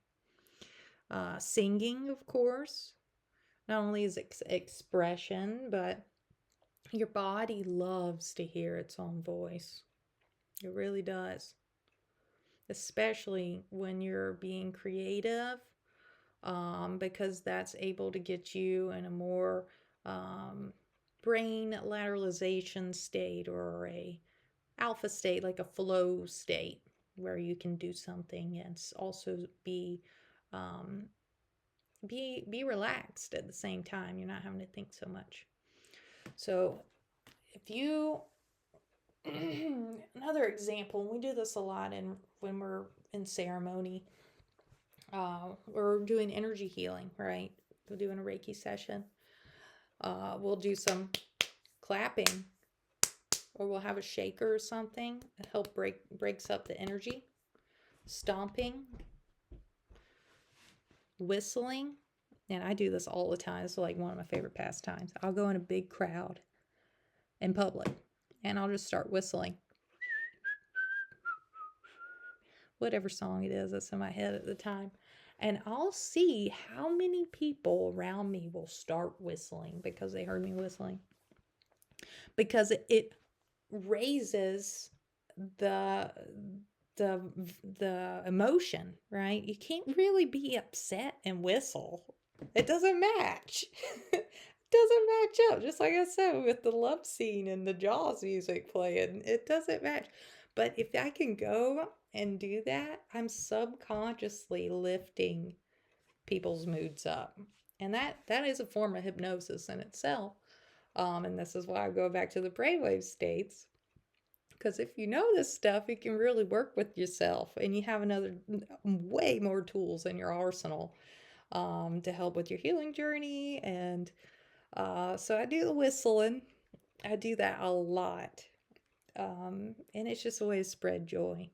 Singing, of course, not only is expression, but your body loves to hear its own voice. It really does. Especially when you're being creative, because that's able to get you in a more brain lateralization state, or a alpha state, like a flow state, where you can do something and also be relaxed at the same time. You're not having to think so much. So if you another example, and we do this a lot when we're in ceremony, we're doing energy healing, right? We're doing a Reiki session. We'll do some clapping, or we'll have a shaker or something that help breaks up the energy. Stomping, whistling, and I do this all the time. It's like one of my favorite pastimes. I'll go in a big crowd in public, and I'll just start whistling whatever song it is that's in my head at the time. And I'll see how many people around me will start whistling because they heard me whistling. Because it raises the emotion, right? You can't really be upset and whistle. It doesn't match. It doesn't match up. Just like I said with the love scene and the Jaws music playing, it doesn't match. But if I can go and do that, I'm subconsciously lifting people's moods up. And that is a form of hypnosis in itself. And this is why I go back to the brainwave states. Because if you know this stuff, you can really work with yourself, and you have way more tools in your arsenal to help with your healing journey. And so I do the whistling. I do that a lot. And it's just a way to spread joy.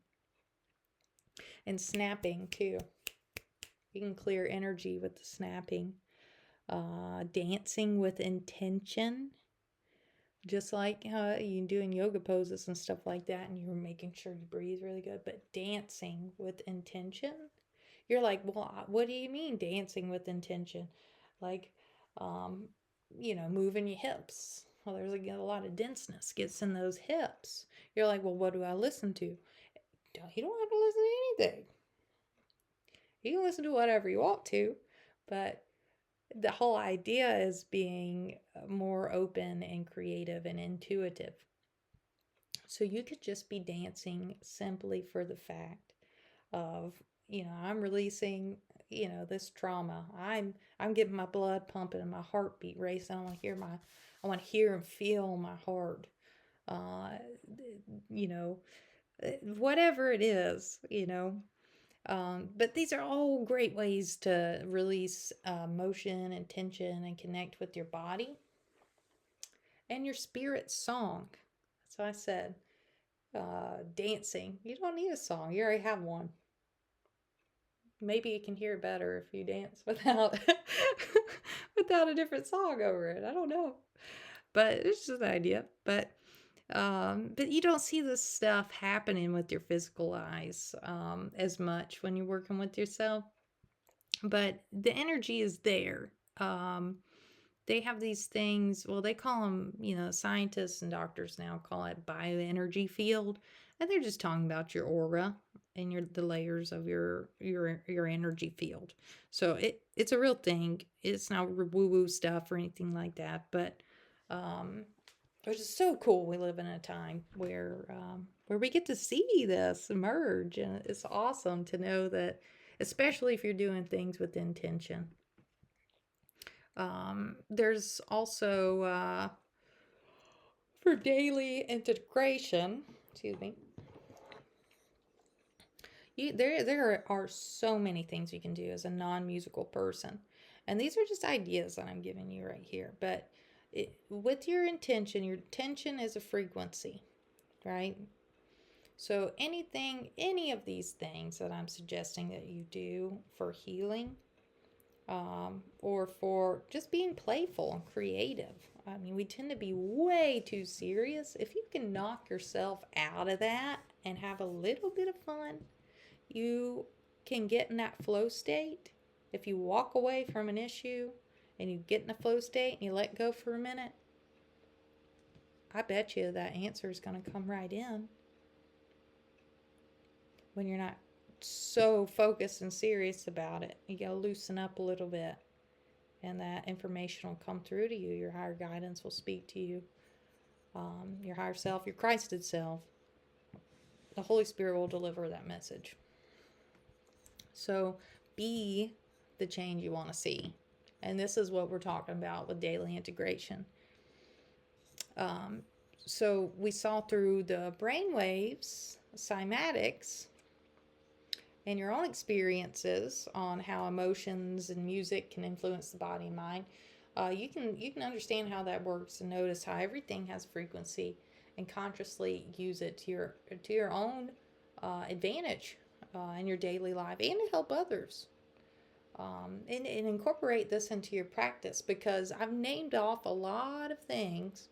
And snapping too. You can clear energy with the snapping. Dancing with intention. Just like you doing yoga poses and stuff like that, and you're making sure you breathe really good. But dancing with intention, you're like, well, what do you mean dancing with intention? Like, moving your hips. Well, there's a lot of denseness gets in those hips. You're like, well, what do I listen to? You don't have to listen to anything. You can listen to whatever you want to, but the whole idea is being more open and creative and intuitive. So you could just be dancing simply for the fact of, I'm releasing, this trauma. I'm getting my blood pumping and my heartbeat racing. I want to hear and feel my heart. Uh, you know, whatever it is, but these are all great ways to release motion and tension and connect with your body and your spirit song. So I said, dancing. You don't need a song. You already have one. Maybe you can hear better if you dance without without a different song over it. I don't know, but it's just an idea. But you don't see this stuff happening with your physical eyes as much when you're working with yourself. But the energy is there. They have these things, well, they call them, scientists and doctors now call it bioenergy field, and they're just talking about your aura and the layers of your energy field. So it's a real thing. It's not woo woo stuff or anything like that, but which is so cool. We live in a time where we get to see this emerge, and it's awesome to know that, especially if you're doing things with intention. There's also for daily integration, excuse me, there are so many things you can do as a non-musical person, and these are just ideas that I'm giving you right here. But with your intention is a frequency, right? So any of these things that I'm suggesting that you do for healing, or for just being playful and creative. I mean, we tend to be way too serious. If you can knock yourself out of that and have a little bit of fun, you can get in that flow state. If you walk away from an issue and you get in a flow state and you let go for a minute, I bet you that answer is going to come right in when you're not so focused and serious about it. You got to loosen up a little bit, and that information will come through to you. Your higher guidance will speak to you. Your higher self, your Christed self, the Holy Spirit will deliver that message. So be the change you want to see. And this is what we're talking about with daily integration. So we saw through the brainwaves, cymatics, and your own experiences on how emotions and music can influence the body and mind. You can understand how that works and notice how everything has frequency, and consciously use it to your own advantage in your daily life, and to help others. And incorporate this into your practice, because I've named off a lot of things,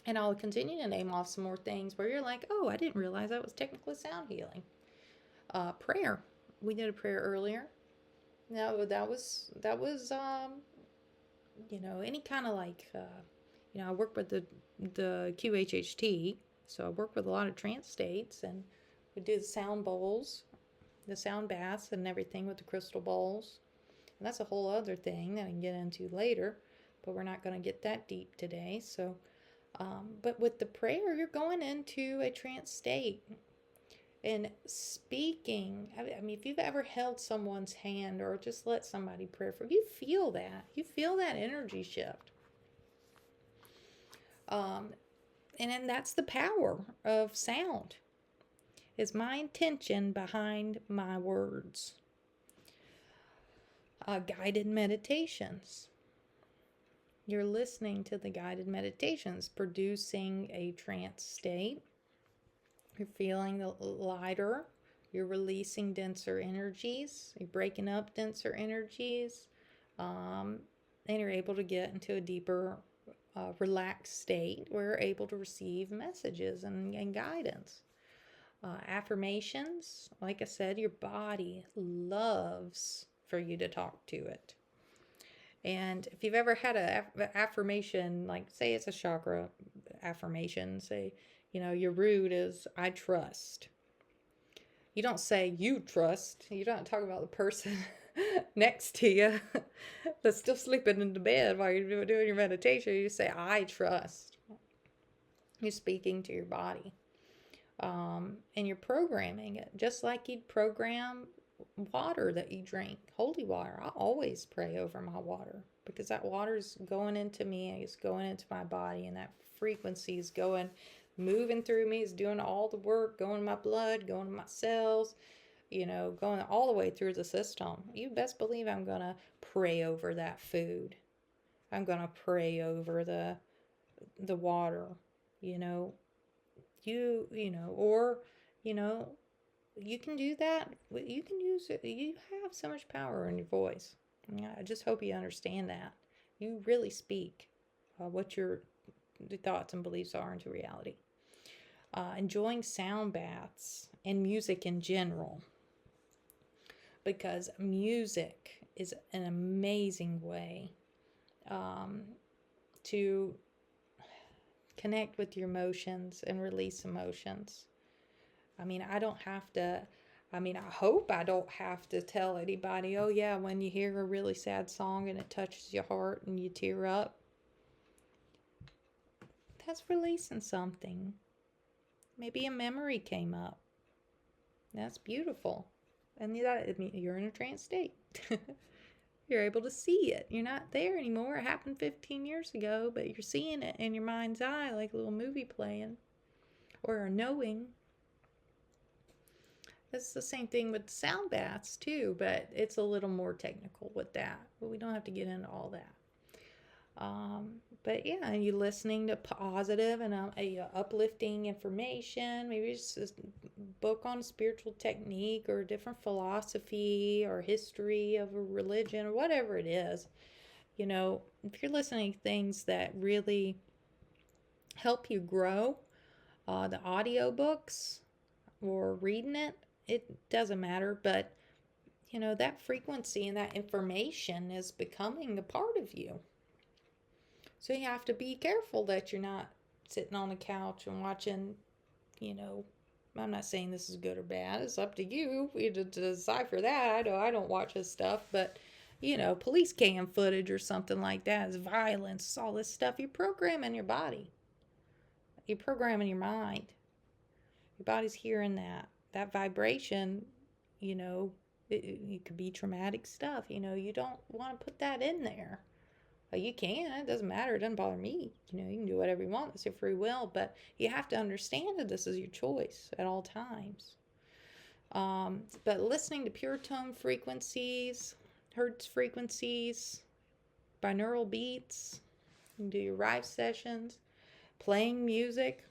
and I'll continue to name off some more things where you're like, oh, I didn't realize that was technically sound healing. Prayer. We did a prayer earlier. No, that was any kind of like, I work with the QHHT, so I work with a lot of trance states, and we do the sound bowls, the sound baths, and everything with the crystal bowls. And that's a whole other thing that I can get into later, but we're not going to get that deep today. So, but with the prayer, you're going into a trance state. And speaking, I mean, if you've ever held someone's hand or just let somebody pray for you, feel that. You feel that energy shift. And then that's the power of sound, is my intention behind my words. Guided meditations. You're listening to the guided meditations, producing a trance state. You're feeling lighter. You're releasing denser energies. You're breaking up denser energies. And you're able to get into a deeper, relaxed state where you're able to receive messages and guidance. Affirmations. Like I said, your body loves for you to talk to it. And if you've ever had an affirmation, like say it's a chakra affirmation, say, your root is, I trust. You don't say you trust. You don't talk about the person. next to you that's still sleeping in the bed while you're doing your meditation, you say, I trust. You're speaking to your body. And you're programming it just like you'd program water that you drink, holy water. I always pray over my water because that water's going into me, it's going into my body, and that frequency is going, moving through me, is doing all the work, going to my blood, going to my cells, going all the way through the system. You best believe I'm going to pray over that food. I'm going to pray over the water, you know, or, you know, you can do that. You can use it. You have so much power in your voice. I just hope you understand that. You really speak what your thoughts and beliefs are into reality. Enjoying sound baths and music in general, because music is an amazing way to connect with your emotions and release emotions. I mean, I hope I don't have to tell anybody, oh yeah, when you hear a really sad song and it touches your heart and you tear up, that's releasing something. Maybe a memory came up. That's beautiful. And you're in a trance state. You're able to see it. You're not there anymore. It happened 15 years ago, but you're seeing it in your mind's eye like a little movie playing, or knowing. It's the same thing with sound baths too, but it's a little more technical with that. But we don't have to get into all that. But yeah, and you listening to positive and uplifting information. Maybe it's a book on a spiritual technique or a different philosophy or history of a religion or whatever it is. If you're listening to things that really help you grow, the audio books or reading it doesn't matter, but that frequency and that information is becoming a part of you. So you have to be careful that you're not sitting on the couch and watching, I'm not saying this is good or bad. It's up to you to decipher that. I don't watch this stuff, but police cam footage or something like that is violence, all this stuff. You're programming your body. You're programming your mind. Your body's hearing that vibration, it could be traumatic stuff. You don't want to put that in there. You can. It doesn't matter. It doesn't bother me. You can do whatever you want. It's your free will. But you have to understand that this is your choice at all times. But listening to pure tone frequencies, hertz frequencies, binaural beats, you can do your Rive sessions, playing music.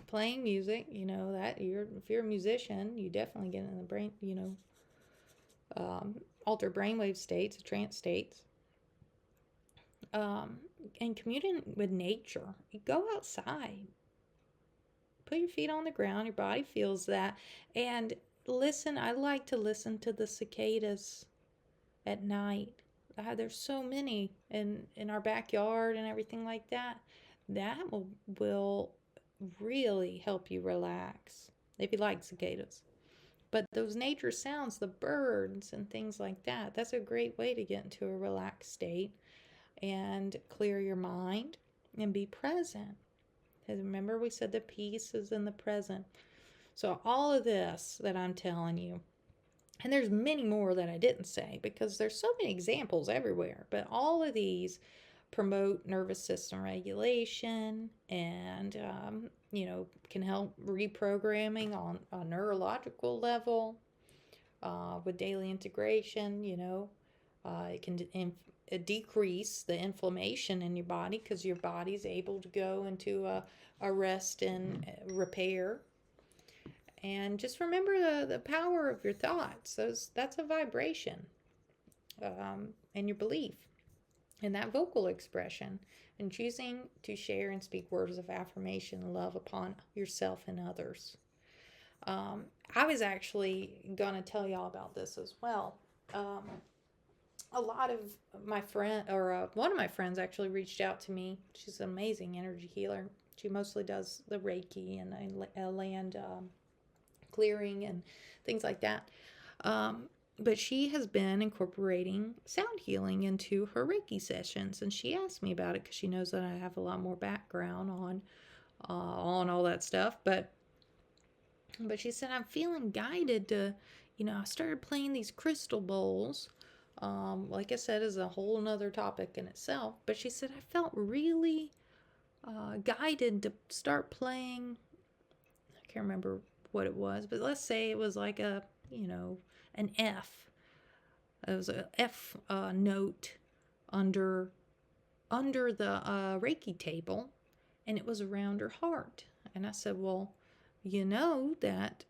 Playing music, that if you're a musician, you definitely get in the brain, alter brainwave states, trance states, and communing with nature. You go outside, put your feet on the ground, your body feels that, and listen. I like to listen to the cicadas at night. There's so many in our backyard and everything like that. That will really help you relax if you like cicadas. But those nature sounds, the birds and things like that, that's a great way to get into a relaxed state and clear your mind and be present. Because remember, we said the peace is in the present. So all of this that I'm telling you, and there's many more that I didn't say because there's so many examples everywhere, but all of these promote nervous system regulation and can help reprogramming on a neurological level with daily integration. It can decrease the inflammation in your body because your body's able to go into a rest and repair. And just remember the power of your thoughts. That's a vibration, and your belief. And that vocal expression, and choosing to share and speak words of affirmation and love upon yourself and others. I was actually going to tell y'all about this as well. A lot of my one of my friends actually reached out to me. She's an amazing energy healer. She mostly does the Reiki and land clearing and things like that. But she has been incorporating sound healing into her Reiki sessions, and she asked me about it because she knows that I have a lot more background on all that stuff. But she said, I'm feeling guided to, I started playing these crystal bowls. Like I said, is a whole nother topic in itself. But she said, I felt really guided to start playing. I can't remember what it was, but let's say it was like an F. It was an F note under the Reiki table, and it was around her heart. And I said, well, you know that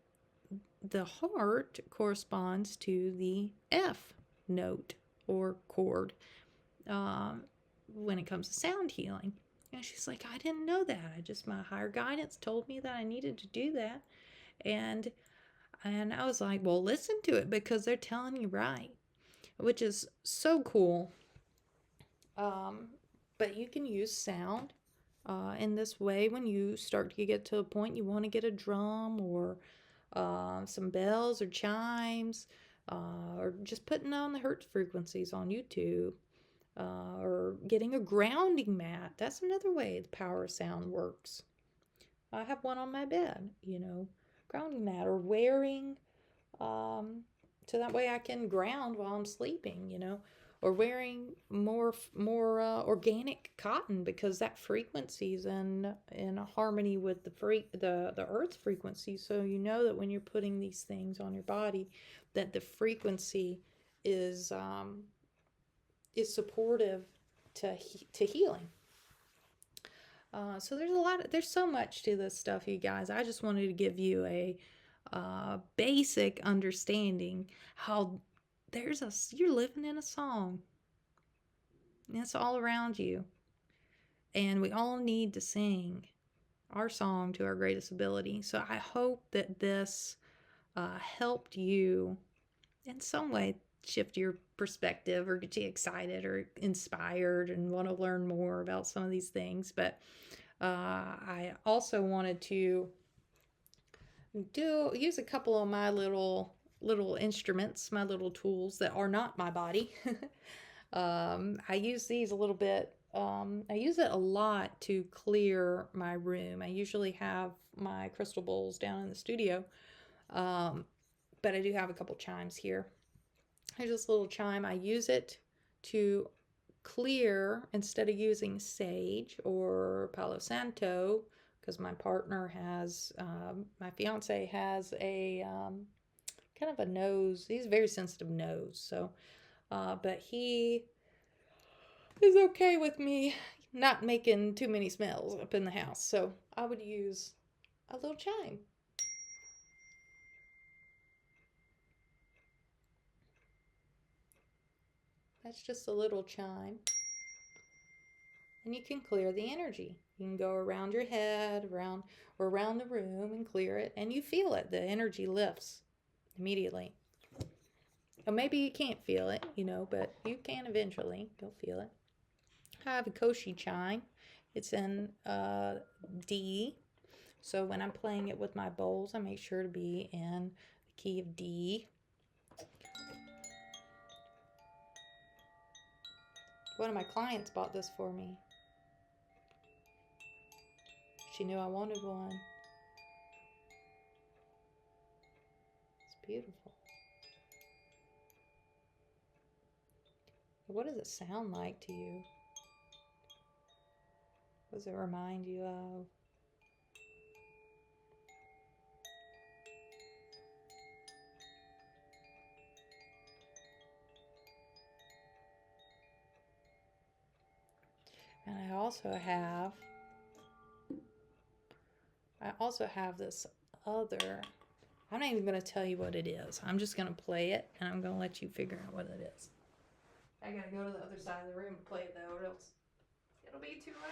the heart corresponds to the F note or chord when it comes to sound healing. And she's like, I didn't know that. My higher guidance told me that I needed to do that. And I was like, well, listen to it because they're telling you right, which is so cool. But you can use sound in this way when you start to get to a point you want to get a drum or some bells or chimes, or just putting on the hertz frequencies on YouTube, or getting a grounding mat. That's another way the power of sound works. I have one on my bed, grounding mat, or wearing, so that way I can ground while I'm sleeping, or wearing more organic cotton because that frequency is in harmony with the earth's frequency. So you know that when you're putting these things on your body, that the frequency is supportive to healing. So there's so much to this stuff, you guys. I just wanted to give you a basic understanding how you're living in a song. And it's all around you. And we all need to sing our song to our greatest ability. So I hope that this helped you in some way shift your perspective or get you excited or inspired and want to learn more about some of these things. But I also wanted to use a couple of my little instruments, my little tools that are not my body. I use these a little bit. I use it a lot to clear my room. I usually have my crystal bowls down in the studio, but I do have a couple chimes here. Here's this little chime. I use it to clear instead of using sage or Palo Santo, because my partner has, my fiance has a kind of a nose. He's a very sensitive nose. So, but he is okay with me not making too many smells up in the house. So I would use a little chime. That's just a little chime. And you can clear the energy. You can go around your head, around the room and clear it. And you feel it. The energy lifts immediately. Or maybe you can't feel it, but you can eventually. You'll feel it. I have a Koshi chime. It's in D. So when I'm playing it with my bowls, I make sure to be in the key of D. One of my clients bought this for me. She knew I wanted one. It's beautiful. What does it sound like to you? What does it remind you of? And I also have this other, I'm not even going to tell you what it is. I'm just going to play it, and I'm going to let you figure out what it is. I got to go to the other side of the room to play it, though, or else it'll be too loud.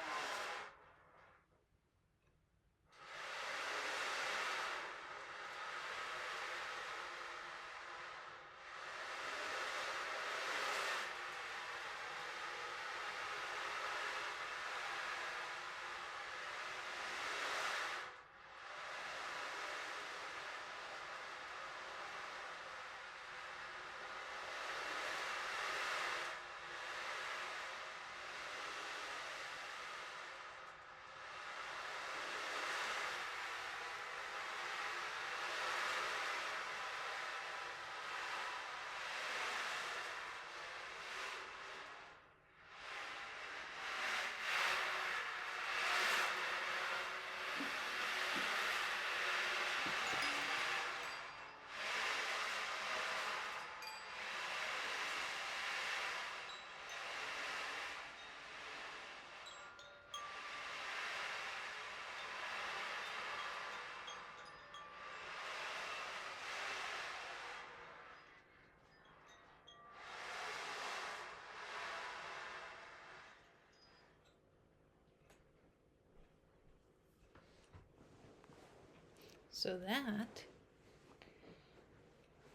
So that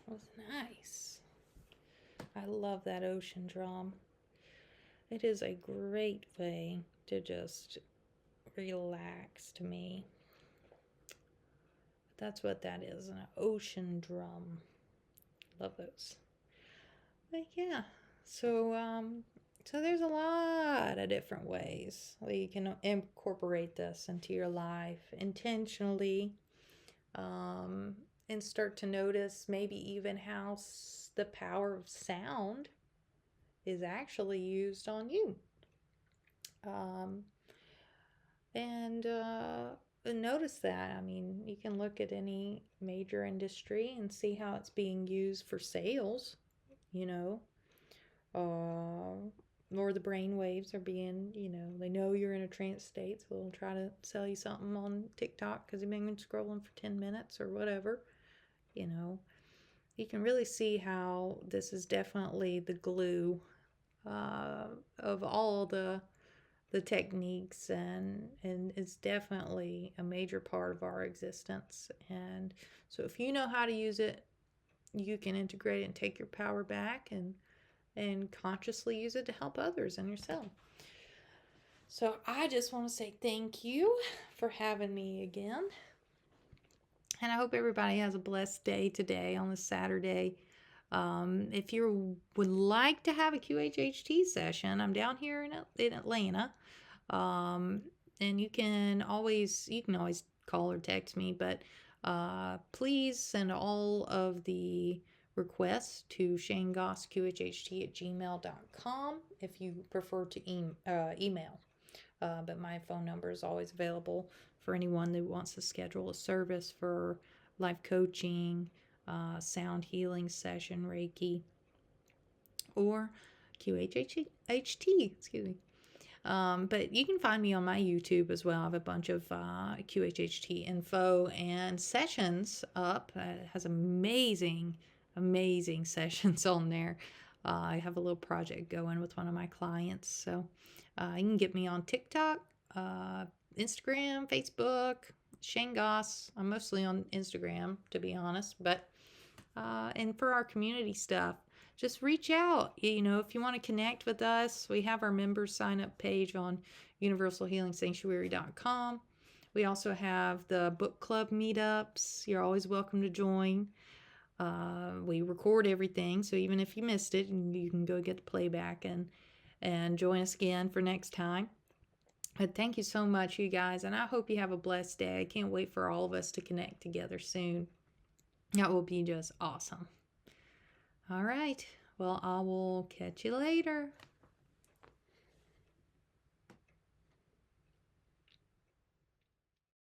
was nice. I love that ocean drum. It is a great way to just relax to me. That's what that is, an ocean drum. Love those. But yeah, so there's a lot of different ways that you can incorporate this into your life intentionally, and start to notice maybe even how the power of sound is actually used on you. And notice that. I mean, you can look at any major industry and see how it's being used for sales, you know, or the brain waves are being, they know you're in a trance state, so they'll try to sell you something on TikTok because you've been scrolling for 10 minutes or whatever. You can really see how this is definitely the glue of all the techniques, and it's definitely a major part of our existence. And so if you know how to use it, you can integrate it and take your power back and consciously use it to help others and yourself. So I just want to say thank you for having me again. And I hope everybody has a blessed day today on this Saturday. If you would like to have a QHHT session, I'm down here in Atlanta. And you can always call or text me, but please send all of the requests to ShayneGossQHHT@gmail.com if you prefer to email. But my phone number is always available for anyone that wants to schedule a service for life coaching, sound healing session, Reiki, or QHHT, excuse me. But you can find me on my YouTube as well. I have a bunch of QHHT info and sessions up. It has amazing sessions on there. I have a little project going with one of my clients. So you can get me on TikTok, Instagram, Facebook, Shayne Goss. I'm mostly on Instagram, to be honest. But and for our community stuff, just reach out. If you want to connect with us, we have our members sign up page on universalhealingsanctuary.com. We also have the book club meetups. You're always welcome to join. We record everything, so even if you missed it, you can go get the playback and join us again for next time. But thank you so much, you guys, and I hope you have a blessed day. I can't wait for all of us to connect together soon. That will be just awesome. All right. Well, I will catch you later.